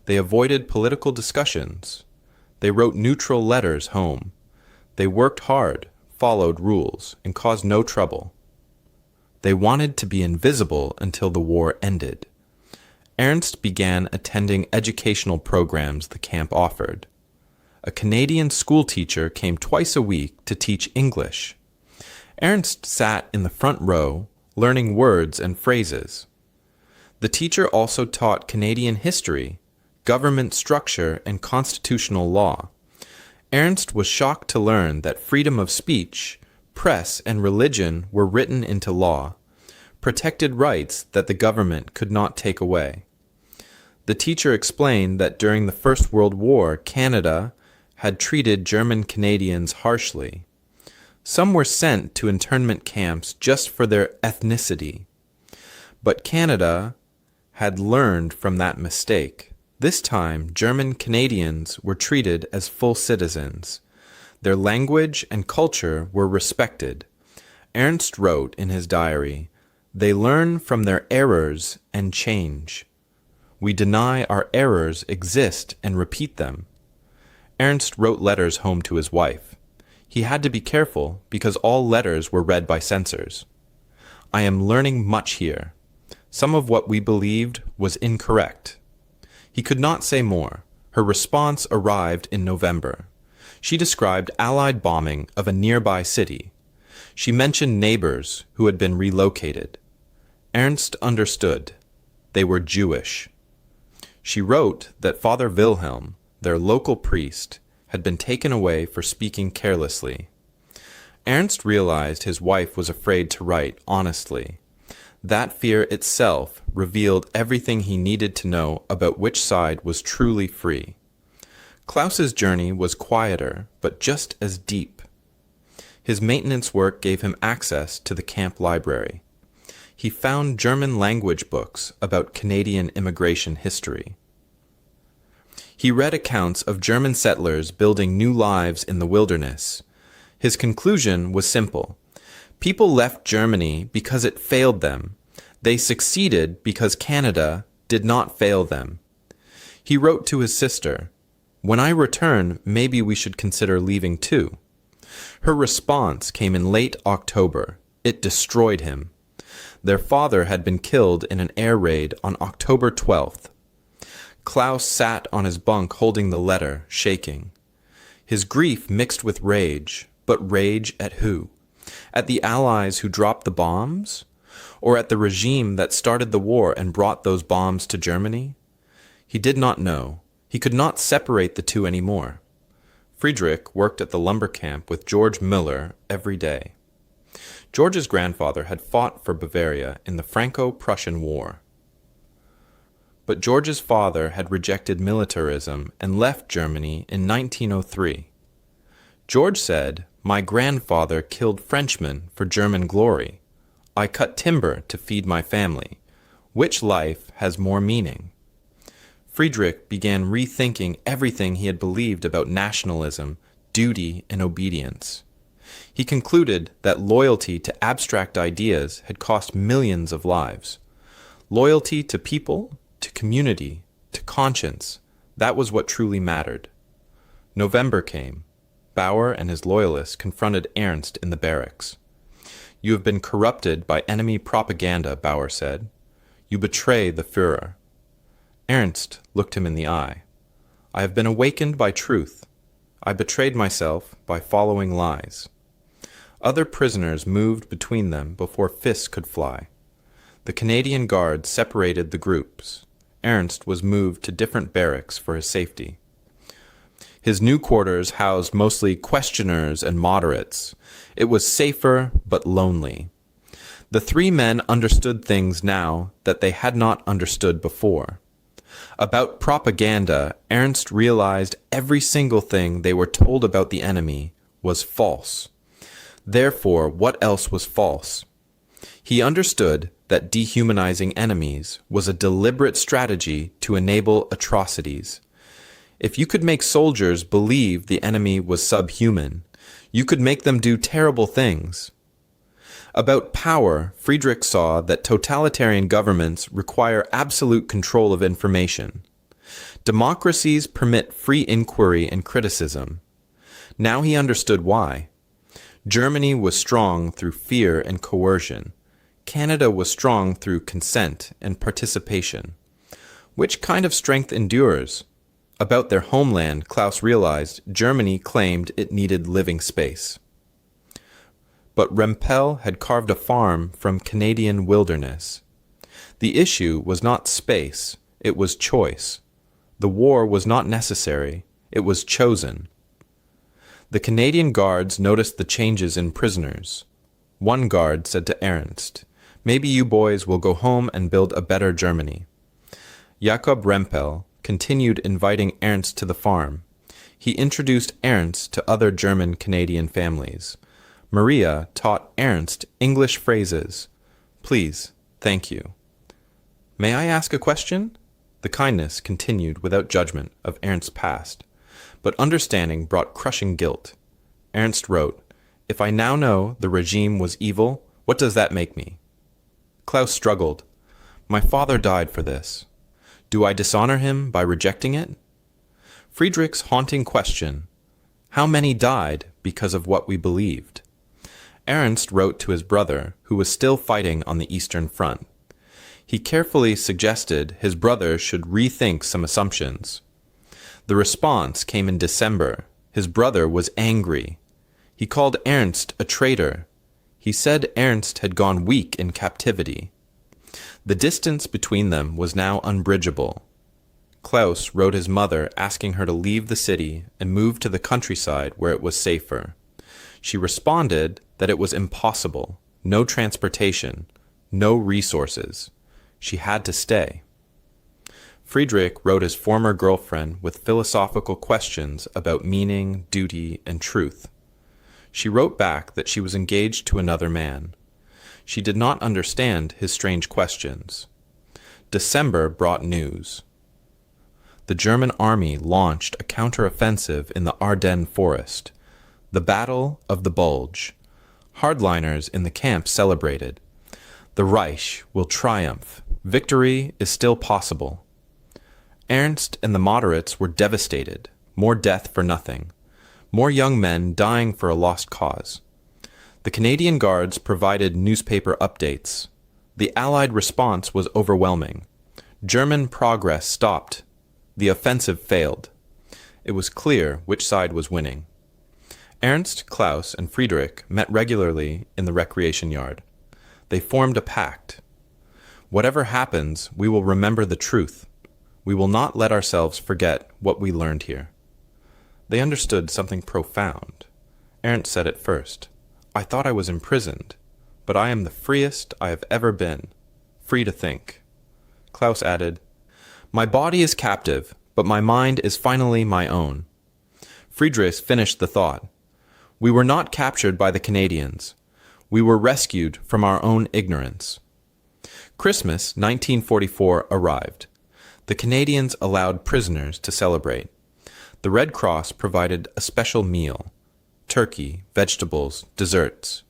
They avoided political discussions. They wrote neutral letters home. They worked hard, followed rules, and caused no trouble. They wanted to be invisible until the war ended. Ernst began attending educational programs the camp offered. A Canadian schoolteacher came twice a week to teach English. Ernst sat in the front row, learning words and phrases. The teacher also taught Canadian history, government structure, and constitutional law. Ernst was shocked to learn that freedom of speech, press, and religion were written into law, protected rights that the government could not take away. The teacher explained that during the First World War, Canada had treated German Canadians harshly. Some were sent to internment camps just for their ethnicity. But Canada had learned from that mistake. This time, German Canadians were treated as full citizens. Their language and culture were respected. Ernst wrote in his diary, "They learn from their errors and change. We deny our errors exist and repeat them." Ernst wrote letters home to his wife. He had to be careful because all letters were read by censors. "I am learning much here. Some of what we believed was incorrect." He could not say more. Her response arrived in November. She described Allied bombing of a nearby city. She mentioned neighbors who had been relocated. Ernst understood. They were Jewish. She wrote that Father Wilhelm, their local priest, had been taken away for speaking carelessly. Ernst realized his wife was afraid to write honestly. That fear itself revealed everything he needed to know about which side was truly free. Klaus's journey was quieter, but just as deep. His maintenance work gave him access to the camp library. He found German language books about Canadian immigration history. He read accounts of German settlers building new lives in the wilderness. His conclusion was simple. People left Germany because it failed them. They succeeded because Canada did not fail them. He wrote to his sister, "When I return, maybe we should consider leaving too." Her response came in late October. It destroyed him. Their father had been killed in an air raid on October 12th. Klaus sat on his bunk holding the letter, shaking. His grief mixed with rage, but rage at who? At the Allies who dropped the bombs? Or at the regime that started the war and brought those bombs to Germany? He did not know. He could not separate the two anymore. Friedrich worked at the lumber camp with George Müller every day. George's grandfather had fought for Bavaria in the Franco-Prussian War. But George's father had rejected militarism and left Germany in 1903. George said, "My grandfather killed Frenchmen for German glory. I cut timber to feed my family. Which life has more meaning?" Friedrich began rethinking everything he had believed about nationalism, duty, and obedience. He concluded that loyalty to abstract ideas had cost millions of lives. Loyalty to people, to community, to conscience, that was what truly mattered. November came. Bauer and his loyalists confronted Ernst in the barracks. "You have been corrupted by enemy propaganda," Bauer said. "You betray the Führer." Ernst looked him in the eye. "I have been awakened by truth. I betrayed myself by following lies." Other prisoners moved between them before fists could fly. The Canadian Guard separated the groups. Ernst was moved to different barracks for his safety. His new quarters housed mostly questioners and moderates. It was safer but lonely. The three men understood things now that they had not understood before. About propaganda, Ernst realized every single thing they were told about the enemy was false. Therefore, what else was false? He understood that dehumanizing enemies was a deliberate strategy to enable atrocities. If you could make soldiers believe the enemy was subhuman, you could make them do terrible things. About power, Friedrich saw that totalitarian governments require absolute control of information. Democracies permit free inquiry and criticism. Now he understood why. Germany was strong through fear and coercion. Canada was strong through consent and participation. Which kind of strength endures? About their homeland, Klaus realized Germany claimed it needed living space. But Rempel had carved a farm from Canadian wilderness. The issue was not space, it was choice. The war was not necessary, it was chosen. The Canadian guards noticed the changes in prisoners. One guard said to Ernst, "Maybe you boys will go home and build a better Germany." Jakob Rempel continued inviting Ernst to the farm. He introduced Ernst to other German-Canadian families. Maria taught Ernst English phrases. "Please, thank you." "May I ask a question?" The kindness continued without judgment of Ernst's past, but understanding brought crushing guilt. Ernst wrote, "If I now know the regime was evil, what does that make me?" Klaus struggled. "My father died for this. Do I dishonor him by rejecting it?" Friedrich's haunting question, how many died because of what we believed? Ernst wrote to his brother, who was still fighting on the Eastern Front. He carefully suggested his brother should rethink some assumptions. The response came in December. His brother was angry. He called Ernst a traitor. He said Ernst had gone weak in captivity. The distance between them was now unbridgeable. Klaus wrote his mother asking her to leave the city and move to the countryside where it was safer. She responded that it was impossible, no transportation, no resources. She had to stay. Friedrich wrote his former girlfriend with philosophical questions about meaning, duty, and truth. She wrote back that she was engaged to another man. She did not understand his strange questions. December brought news. The German army launched a counteroffensive in the Ardennes forest. The Battle of the Bulge. Hardliners in the camp celebrated. The Reich will triumph. Victory is still possible. Ernst and the moderates were devastated. More death for nothing. More young men dying for a lost cause. The Canadian Guards provided newspaper updates. The Allied response was overwhelming. German progress stopped. The offensive failed. It was clear which side was winning. Ernst, Klaus, and Friedrich met regularly in the recreation yard. They formed a pact. Whatever happens, we will remember the truth. We will not let ourselves forget what we learned here. They understood something profound. Ernst said it first. "I thought I was imprisoned, but I am the freest I have ever been, free to think." Klaus added, "My body is captive, but my mind is finally my own." Friedrich finished the thought. "We were not captured by the Canadians. We were rescued from our own ignorance." Christmas 1944 arrived. The Canadians allowed prisoners to celebrate. The Red Cross provided a special meal: turkey, vegetables, desserts.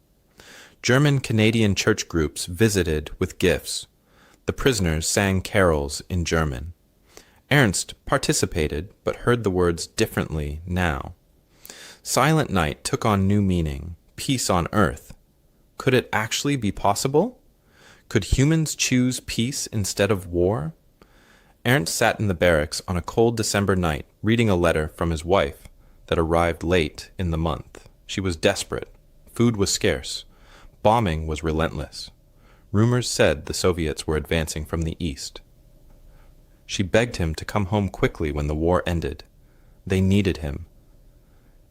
German-Canadian church groups visited with gifts. The prisoners sang carols in German. Ernst participated, but heard the words differently now. Silent Night took on new meaning: peace on earth. Could it actually be possible? Could humans choose peace instead of war? Ernst sat in the barracks on a cold December night, reading a letter from his wife that arrived late in the month. She was desperate. Food was scarce. Bombing was relentless. Rumors said the Soviets were advancing from the east. She begged him to come home quickly when the war ended. They needed him.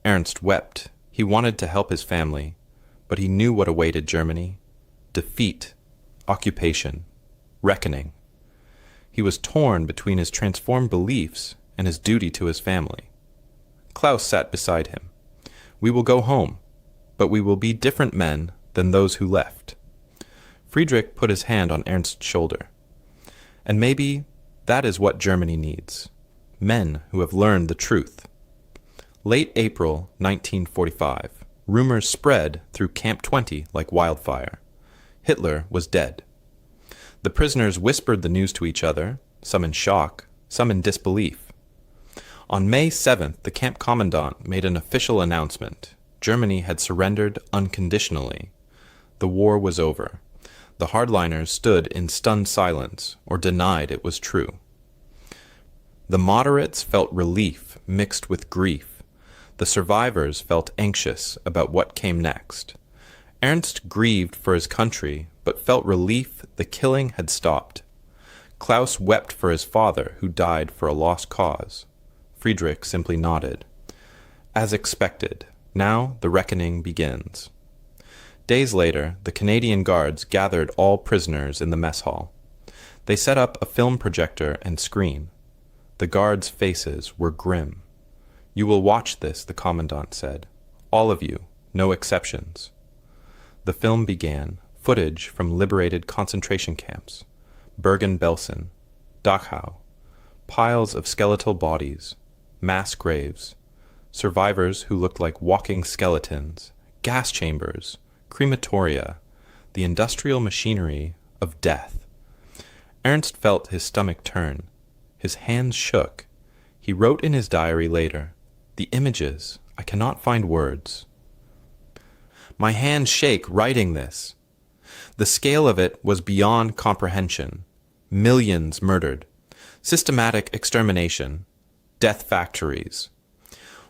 Ernst wept. He wanted to help his family, but he knew what awaited Germany: defeat, occupation, reckoning. He was torn between his transformed beliefs and his duty to his family. Klaus sat beside him. "We will go home, but we will be different men than those who left." Friedrich put his hand on Ernst's shoulder. "And maybe that is what Germany needs: men who have learned the truth." Late April 1945, rumors spread through Camp 20 like wildfire. Hitler was dead. The prisoners whispered the news to each other, some in shock, some in disbelief. On May 7th, the camp commandant made an official announcement. Germany had surrendered unconditionally. The war was over. The hardliners stood in stunned silence or denied it was true. The moderates felt relief mixed with grief. The survivors felt anxious about what came next. Ernst grieved for his country, but felt relief the killing had stopped. Klaus wept for his father, who died for a lost cause. Friedrich simply nodded. As expected, now the reckoning begins. Days later, the Canadian Guards gathered all prisoners in the mess hall. They set up a film projector and screen. The guards' faces were grim. "You will watch this," the commandant said. "All of you, no exceptions." The film began, footage from liberated concentration camps. Bergen-Belsen, Dachau, piles of skeletal bodies, mass graves, survivors who looked like walking skeletons, gas chambers, crematoria, the industrial machinery of death. Ernst felt his stomach turn. His hands shook. He wrote in his diary later, "The images, I cannot find words. My hands shake writing this." The scale of it was beyond comprehension. Millions murdered. Systematic extermination. Death factories.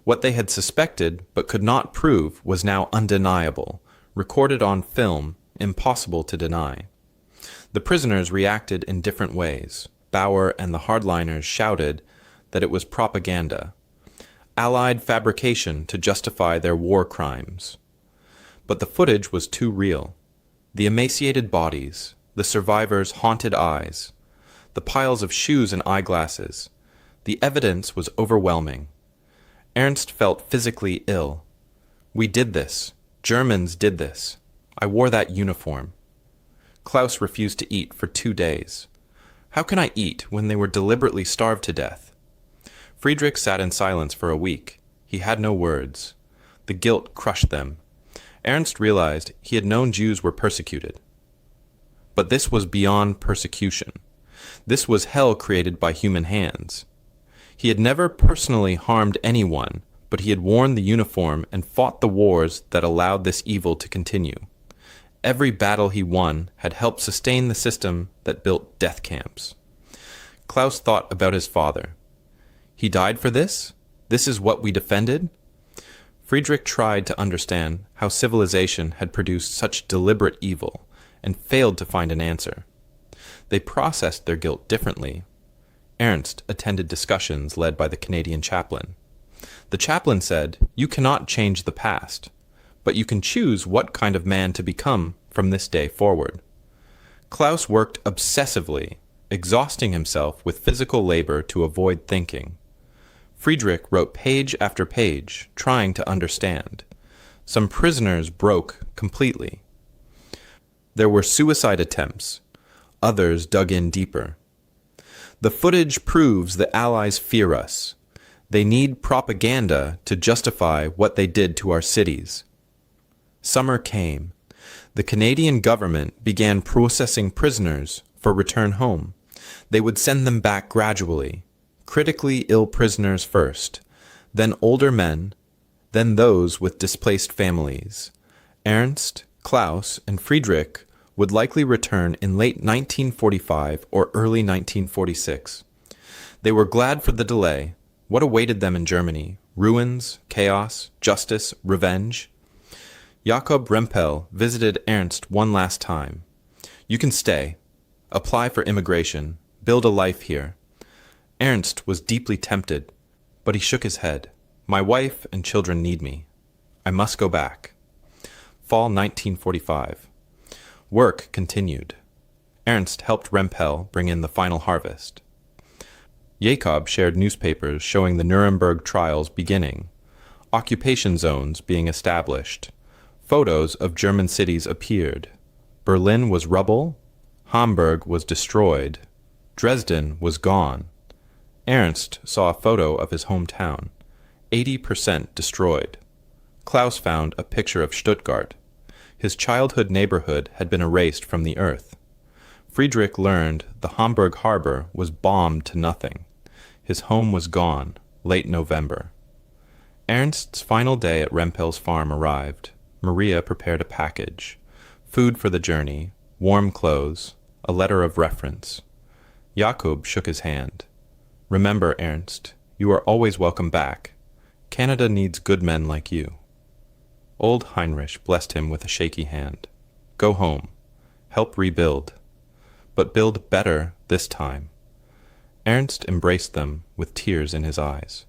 What they had suspected but could not prove was now undeniable, recorded on film, impossible to deny. The prisoners reacted in different ways. Bauer and the hardliners shouted that it was propaganda, Allied fabrication to justify their war crimes. But the footage was too real. The emaciated bodies, the survivors' haunted eyes, the piles of shoes and eyeglasses, the evidence was overwhelming. Ernst felt physically ill. "We did this. Germans did this. I wore that uniform." Klaus refused to eat for 2 days. "How can I eat when they were deliberately starved to death?" Friedrich sat in silence for a week. He had no words. The guilt crushed them. Ernst realized he had known Jews were persecuted. But this was beyond persecution. This was hell created by human hands. He had never personally harmed anyone, but he had worn the uniform and fought the wars that allowed this evil to continue. Every battle he won had helped sustain the system that built death camps. Klaus thought about his father. He died for this? This is what we defended? Friedrich tried to understand how civilization had produced such deliberate evil and failed to find an answer. They processed their guilt differently. Ernst attended discussions led by the Canadian chaplain. The chaplain said, "You cannot change the past, but you can choose what kind of man to become from this day forward." Klaus worked obsessively, exhausting himself with physical labor to avoid thinking. Friedrich wrote page after page, trying to understand. Some prisoners broke completely. There were suicide attempts. Others dug in deeper. The footage proves the Allies fear us. They need propaganda to justify what they did to our cities. Summer came. The Canadian government began processing prisoners for return home. They would send them back gradually. Critically ill prisoners first, then older men, then those with displaced families. Ernst, Klaus, and Friedrich would likely return in late 1945 or early 1946. They were glad for the delay. What awaited them in Germany? Ruins, chaos, justice, revenge? Jakob Rempel visited Ernst one last time. "You can stay. Apply for immigration. Build a life here." Ernst was deeply tempted, but he shook his head. "My wife and children need me. I must go back." Fall 1945. Work continued. Ernst helped Rempel bring in the final harvest. Jakob shared newspapers showing the Nuremberg trials beginning, occupation zones being established. Photos of German cities appeared. Berlin was rubble. Hamburg was destroyed. Dresden was gone. Ernst saw a photo of his hometown, 80% destroyed. Klaus found a picture of Stuttgart. His childhood neighborhood had been erased from the earth. Friedrich learned the Hamburg harbor was bombed to nothing. His home was gone, late November. Ernst's final day at Rempel's farm arrived. Maria prepared a package, food for the journey, warm clothes, a letter of reference. Jakob shook his hand. Remember, Ernst, you are always welcome back. Canada needs good men like you. Old Heinrich blessed him with a shaky hand. Go home. Help rebuild. But build better this time. Ernst embraced them with tears in his eyes.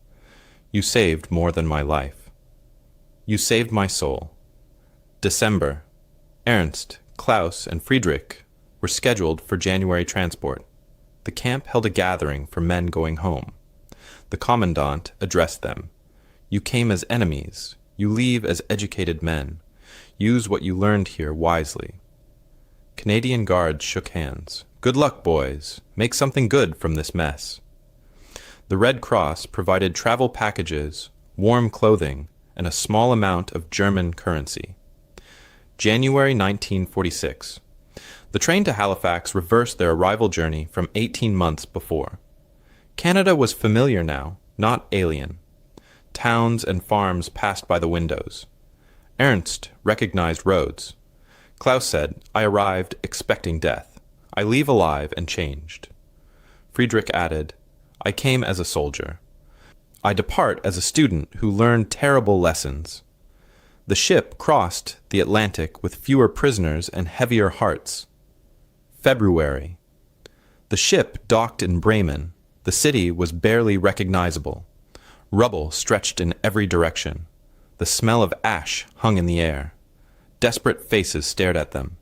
You saved more than my life. You saved my soul. December. Ernst, Klaus, and Friedrich were scheduled for January transport. The camp held a gathering for men going home. The commandant addressed them. You came as enemies. You leave as educated men. Use what you learned here wisely. Canadian guards shook hands. Good luck, boys. Make something good from this mess. The Red Cross provided travel packages, warm clothing, and a small amount of German currency. January 1946. The train to Halifax reversed their arrival journey from 18 months before. Canada was familiar now, not alien. Towns and farms passed by the windows. Ernst recognized roads. Klaus said, I arrived expecting death. I leave alive and changed. Friedrich added, I came as a soldier. I depart as a student who learned terrible lessons. The ship crossed the Atlantic with fewer prisoners and heavier hearts. February. The ship docked in Bremen. The city was barely recognizable. Rubble stretched in every direction. The smell of ash hung in the air. Desperate faces stared at them.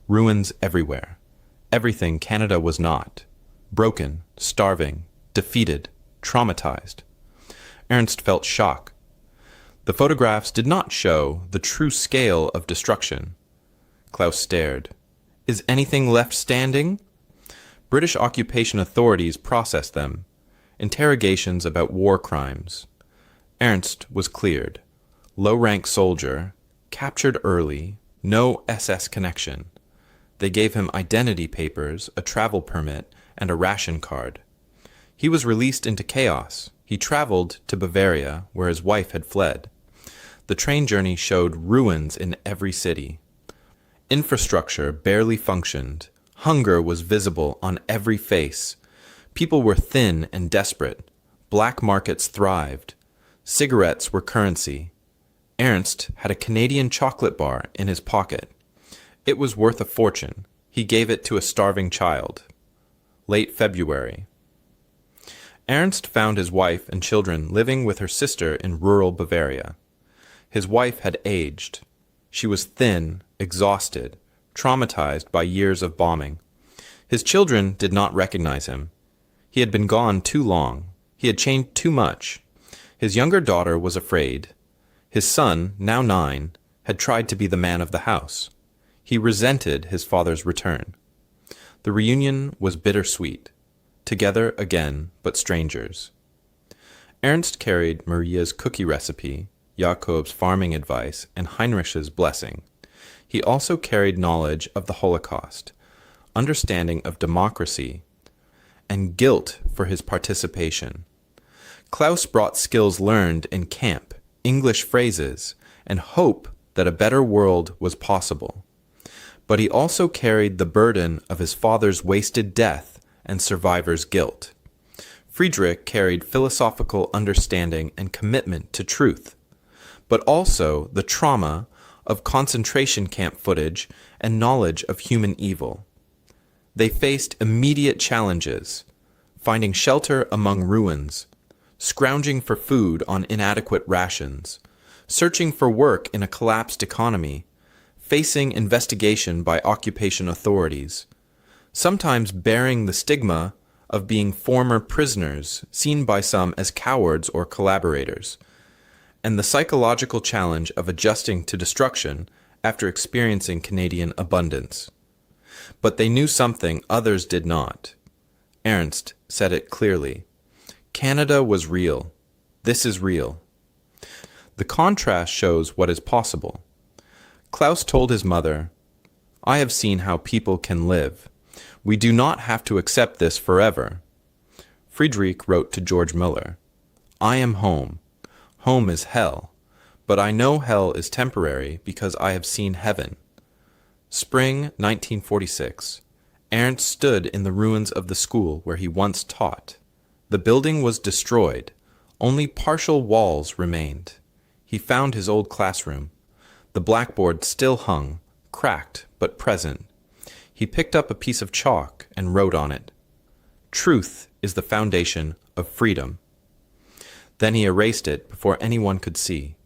Ruins everywhere. Everything Canada was not. Broken, starving, defeated, traumatized. Ernst felt shock. The photographs did not show the true scale of destruction. Klaus stared. Is anything left standing? British occupation authorities processed them. Interrogations about war crimes. Ernst was cleared. Low-rank soldier, captured early, no SS connection. They gave him identity papers, a travel permit, and a ration card. He was released into chaos. He traveled to Bavaria, where his wife had fled. The train journey showed ruins in every city. Infrastructure barely functioned. Hunger was visible on every face. People were thin and desperate. Black markets thrived. Cigarettes were currency. Ernst had a Canadian chocolate bar in his pocket. It was worth a fortune. He gave it to a starving child. Late February. Ernst found his wife and children living with her sister in rural Bavaria. His wife had aged. She was thin, exhausted, traumatized by years of bombing. His children did not recognize him. He had been gone too long. He had changed too much. His younger daughter was afraid. His son, now 9, had tried to be the man of the house. He resented his father's return. The reunion was bittersweet. Together again, but strangers. Ernst carried Maria's cookie recipe, Jakob's farming advice, and Heinrich's blessing. He also carried knowledge of the Holocaust, understanding of democracy, and guilt for his participation. Klaus brought skills learned in camp, English phrases, and hope that a better world was possible. But he also carried the burden of his father's wasted death and survivor's guilt. Friedrich carried philosophical understanding and commitment to truth, but also the trauma of concentration camp footage and knowledge of human evil. They faced immediate challenges, finding shelter among ruins, scrounging for food on inadequate rations, searching for work in a collapsed economy, facing investigation by occupation authorities, sometimes bearing the stigma of being former prisoners seen by some as cowards or collaborators, and the psychological challenge of adjusting to destruction after experiencing Canadian abundance. But they knew something others did not. Ernst said it clearly. Canada was real. This is real. The contrast shows what is possible. Klaus told his mother, I have seen how people can live. We do not have to accept this forever. Friedrich wrote to George Müller, "I am home. Home is hell, but I know hell is temporary because I have seen heaven." Spring 1946. Ernst stood in the ruins of the school where he once taught. The building was destroyed. Only partial walls remained. He found his old classroom. The blackboard still hung, cracked but present. He picked up a piece of chalk and wrote on it, "Truth is the foundation of freedom." Then he erased it before anyone could see.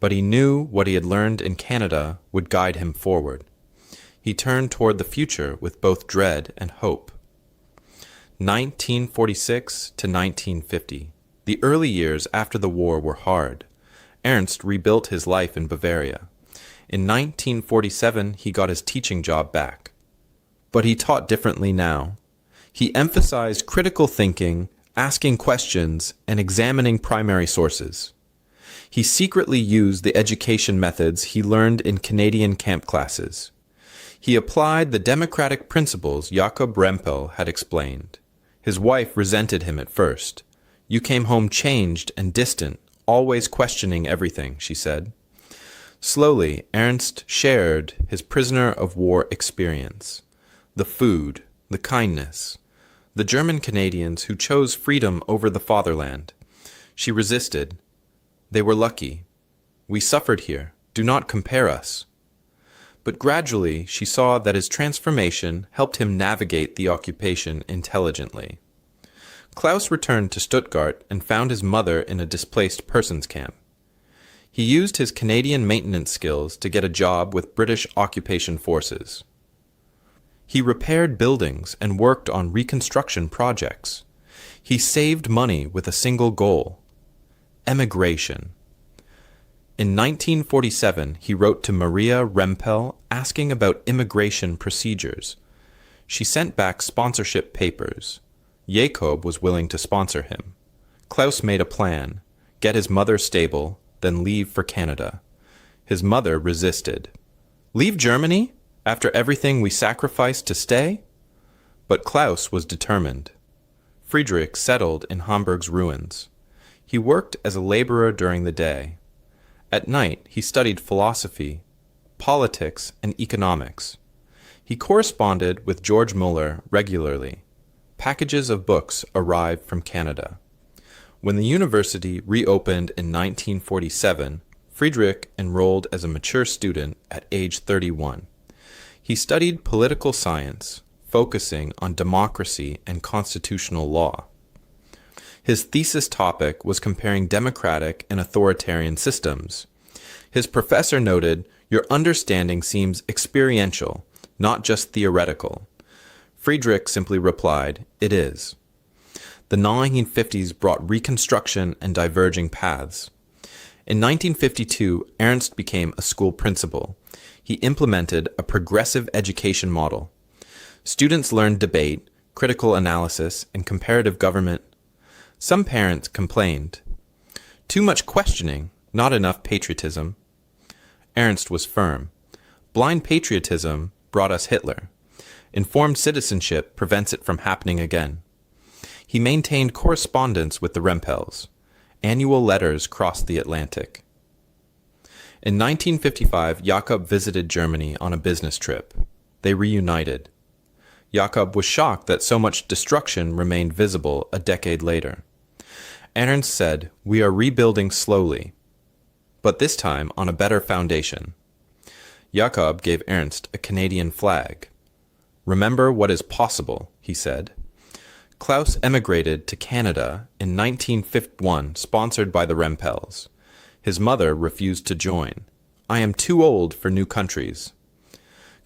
But he knew what he had learned in Canada would guide him forward. He turned toward the future with both dread and hope. 1946 to 1950. The early years after the war were hard. Ernst rebuilt his life in Bavaria. In 1947, he got his teaching job back. But he taught differently now. He emphasized critical thinking, asking questions, and examining primary sources. He secretly used the education methods he learned in Canadian camp classes. He applied the democratic principles Jakob Rempel had explained. His wife resented him at first. "You came home changed and distant, always questioning everything," she said. Slowly, Ernst shared his prisoner of war experience. The food, the kindness, the German Canadians who chose freedom over the fatherland. She resisted. "They were lucky. We suffered here. Do not compare us." But gradually she saw that his transformation helped him navigate the occupation intelligently. Klaus returned to Stuttgart and found his mother in a displaced persons camp. He used his Canadian maintenance skills to get a job with British occupation forces. He repaired buildings and worked on reconstruction projects. He saved money with a single goal: emigration. In 1947, he wrote to Maria Rempel asking about immigration procedures. She sent back sponsorship papers. Jakob was willing to sponsor him. Klaus made a plan: get his mother stable, then leave for Canada. His mother resisted. "Leave Germany? After everything we sacrificed to stay?" But Klaus was determined. Friedrich settled in Hamburg's ruins. He worked as a laborer during the day. At night, he studied philosophy, politics, and economics. He corresponded with George Müller regularly. Packages of books arrived from Canada. When the university reopened in 1947, Friedrich enrolled as a mature student at age 31. He studied political science, focusing on democracy and constitutional law. His thesis topic was comparing democratic and authoritarian systems. His professor noted, "Your understanding seems experiential, not just theoretical." Friedrich simply replied, "It is." The 1950s brought reconstruction and diverging paths. In 1952, Ernst became a school principal. He implemented a progressive education model. Students learned debate, critical analysis, and comparative government. Some parents complained. Too much questioning, not enough patriotism. Ernst was firm. Blind patriotism brought us Hitler. Informed citizenship prevents it from happening again. He maintained correspondence with the Rempels. Annual letters crossed the Atlantic. In 1955, Jakob visited Germany on a business trip. They reunited. Jakob was shocked that so much destruction remained visible a decade later. Ernst said, "We are rebuilding slowly, but this time on a better foundation." Jakob gave Ernst a Canadian flag. "Remember what is possible," he said. Klaus emigrated to Canada in 1951, sponsored by the Rempels. His mother refused to join. "I am too old for new countries."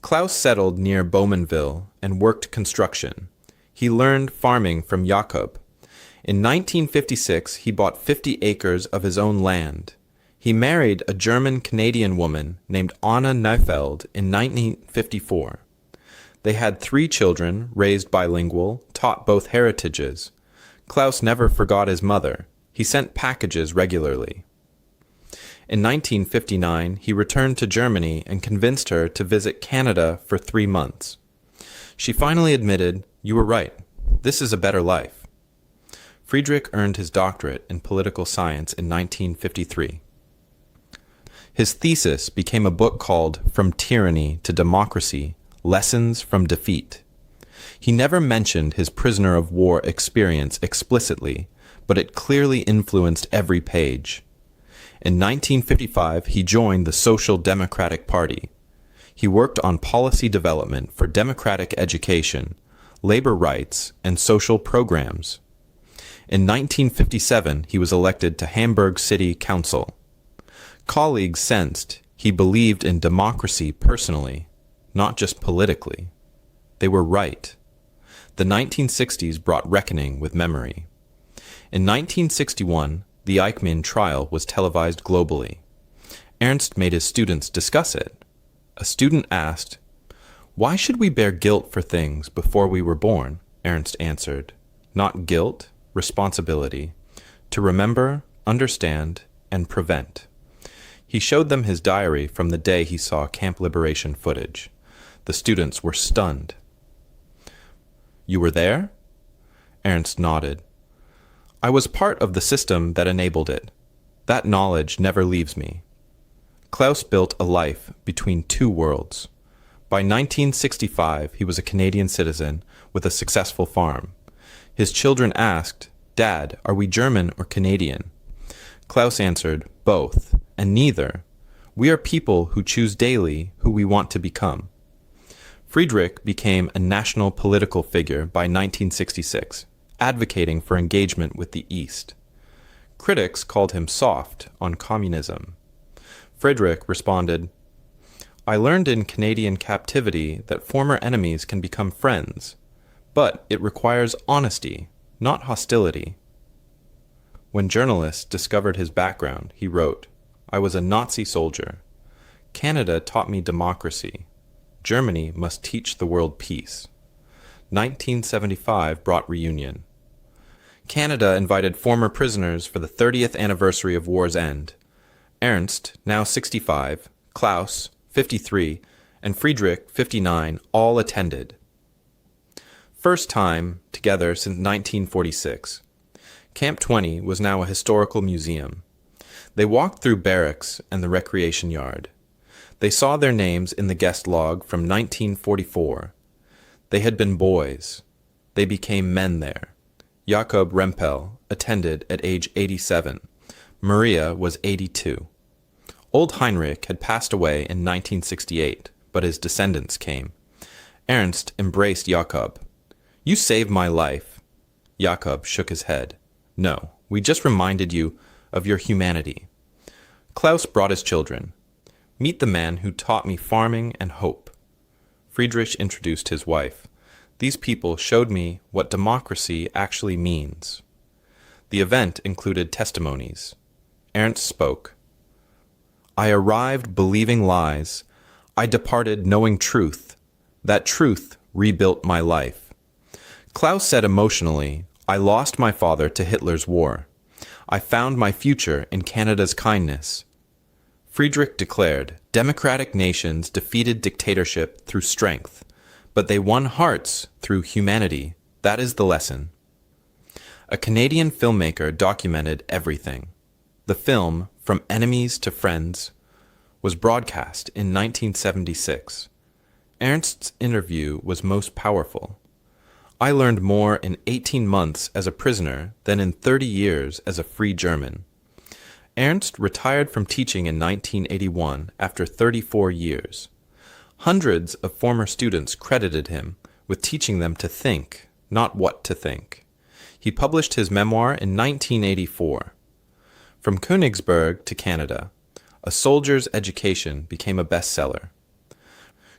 Klaus settled near Bowmanville and worked construction. He learned farming from Jakob. In 1956, he bought 50 acres of his own land. He married a German-Canadian woman named Anna Neufeld in 1954. They had 3 children, raised bilingual, taught both heritages. Klaus never forgot his mother. He sent packages regularly. In 1959, he returned to Germany and convinced her to visit Canada for 3 months. She finally admitted, "You were right. This is a better life." Friedrich earned his doctorate in political science in 1953. His thesis became a book called From Tyranny to Democracy: Lessons from Defeat. He never mentioned his prisoner of war experience explicitly, but it clearly influenced every page. In 1955, he joined the Social Democratic Party. He worked on policy development for democratic education, labor rights, and social programs. In 1957, he was elected to Hamburg City Council. Colleagues sensed he believed in democracy personally, not just politically. They were right. The 1960s brought reckoning with memory. In 1961, the Eichmann trial was televised globally. Ernst made his students discuss it. A student asked, "Why should we bear guilt for things before we were born?" Ernst answered, "Not guilt, responsibility, to remember, understand, and prevent." He showed them his diary from the day he saw Camp Liberation footage. The students were stunned. "You were there?" Ernst nodded. "I was part of the system that enabled it. That knowledge never leaves me." Klaus built a life between two worlds. By 1965, he was a Canadian citizen with a successful farm. His children asked, "Dad, are we German or Canadian?" Klaus answered, "Both, and neither. We are people who choose daily who we want to become." Friedrich became a national political figure by 1966, advocating for engagement with the East. Critics called him soft on communism. Friedrich responded, "I learned in Canadian captivity that former enemies can become friends, but it requires honesty, not hostility." When journalists discovered his background, he wrote, "I was a Nazi soldier. Canada taught me democracy. Germany must teach the world peace." 1975 brought reunion. Canada invited former prisoners for the 30th anniversary of war's end. Ernst, now 65, Klaus, 53, and Friedrich, 59, all attended. First time together since 1946. Camp 20 was now a historical museum. They walked through barracks and the recreation yard. They saw their names in the guest log from 1944. They had been boys. They became men there. Jakob Rempel attended at age 87. Maria was 82. Old Heinrich had passed away in 1968, but his descendants came. Ernst embraced Jakob. "You saved my life." Jakob shook his head. "No, we just reminded you of your humanity." Klaus brought his children. "Meet the man who taught me farming and hope." Friedrich introduced his wife. "These people showed me what democracy actually means." The event included testimonies. Ernst spoke. "I arrived believing lies. I departed knowing truth. That truth rebuilt my life." Klaus said emotionally, "I lost my father to Hitler's war. I found my future in Canada's kindness." Friedrich declared, "Democratic nations defeated dictatorship through strength, but they won hearts through humanity. That is the lesson." A Canadian filmmaker documented everything. The film, From Enemies to Friends, was broadcast in 1976. Ernst's interview was most powerful. "I learned more in 18 months as a prisoner than in 30 years as a free German." Ernst retired from teaching in 1981 after 34 years. Hundreds of former students credited him with teaching them to think, not what to think. He published his memoir in 1984. From Königsberg to Canada, A Soldier's Education became a bestseller.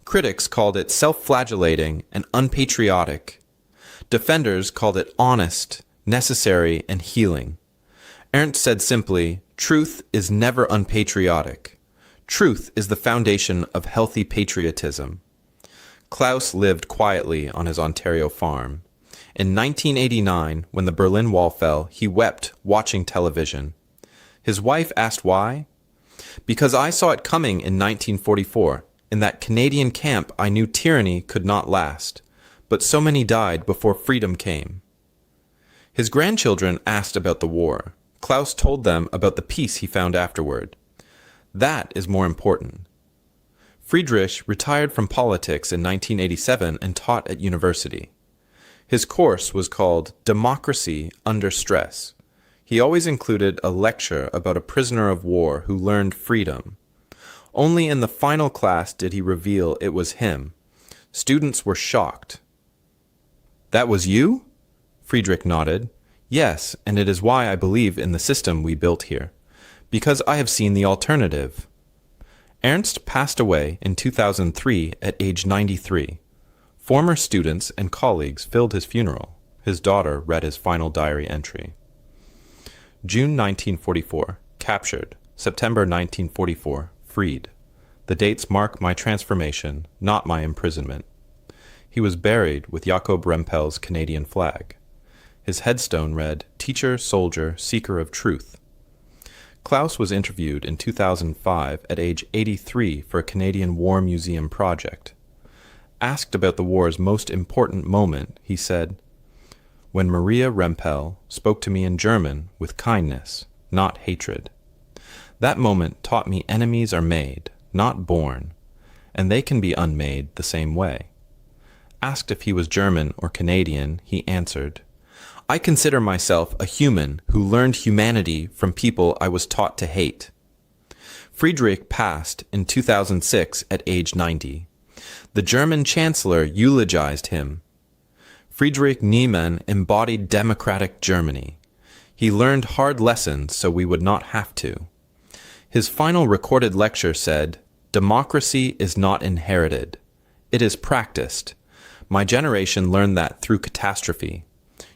Critics called it self-flagellating and unpatriotic. Defenders called it honest, necessary, and healing. Ernst said simply, "Truth is never unpatriotic. Truth is the foundation of healthy patriotism." Klaus lived quietly on his Ontario farm. In 1989, when the Berlin Wall fell, he wept watching television. His wife asked why. "Because I saw it coming in 1944. In that Canadian camp, I knew tyranny could not last, but so many died before freedom came." His grandchildren asked about the war. Klaus told them about the peace he found afterward. That is more important. Friedrich retired from politics in 1987 and taught at university. His course was called Democracy Under Stress. He always included a lecture about a prisoner of war who learned freedom. Only in the final class did he reveal it was him. Students were shocked. "That was you?" Friedrich nodded. "Yes, and it is why I believe in the system we built here. Because I have seen the alternative." Ernst passed away in 2003 at age 93. Former students and colleagues filled his funeral. His daughter read his final diary entry. June 1944, captured. September 1944, freed. The dates mark my transformation, not my imprisonment. He was buried with Jacob Rempel's Canadian flag. His headstone read, "Teacher, Soldier, Seeker of Truth." Klaus was interviewed in 2005 at age 83 for a Canadian War Museum project. Asked about the war's most important moment, he said, "When Maria Rempel spoke to me in German with kindness, not hatred. That moment taught me enemies are made, not born, and they can be unmade the same way." Asked if he was German or Canadian, he answered, "I consider myself a human who learned humanity from people I was taught to hate." Friedrich passed in 2006 at age 90. The German Chancellor eulogized him. Friedrich Niemann embodied democratic Germany. He learned hard lessons so we would not have to. His final recorded lecture said, "Democracy is not inherited. It is practiced. My generation learned that through catastrophe.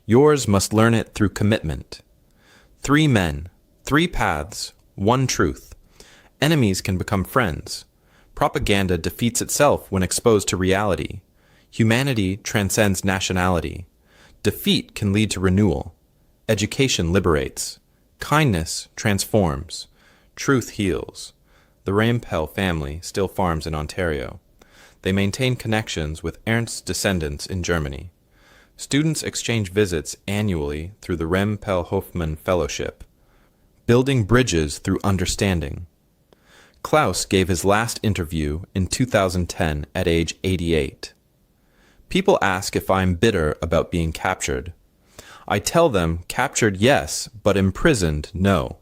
Yours must learn it through commitment. 3 men, 3 paths, 1 truth. Enemies can become friends. Propaganda defeats itself when exposed to reality. Humanity transcends nationality. Defeat can lead to renewal. Education liberates. Kindness transforms. Truth heals." The Rempel family still farms in Ontario. They maintain connections with Ernst's descendants in Germany. Students exchange visits annually through the Rempel-Hofmann Fellowship. Building bridges through understanding. Klaus gave his last interview in 2010 at age 88. People ask if I am bitter about being captured. I tell them captured yes, but imprisoned no.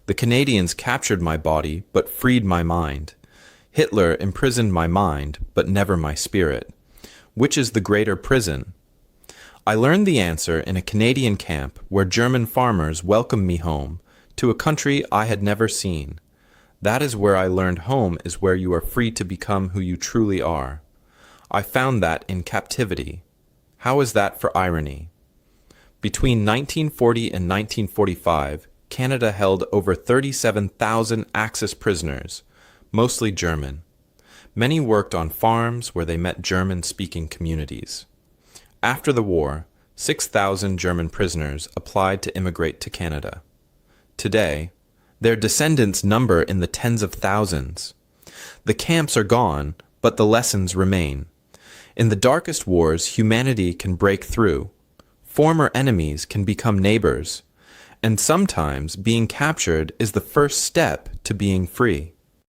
The Canadiens captured my body, but freed my mind. Hitler imprisoned my mind, but never my spirit. Which is the greater prison? I learned the answer in a Canadian camp where German farmers welcomed me home to a country I had never seen. That is where I learned home is where you are free to become who you truly are. I found that in captivity. How is that for irony? Between 1940 and 1945, Canada held over 37,000 Axis prisoners, mostly German. Many worked on farms where they met German-speaking communities. After the war, 6,000 German prisoners applied to immigrate to Canada. Today, their descendants number in the tens of thousands. The camps are gone, but the lessons remain. In the darkest wars, humanity can break through. Former enemies can become neighbors. And sometimes being captured is the first step to being free.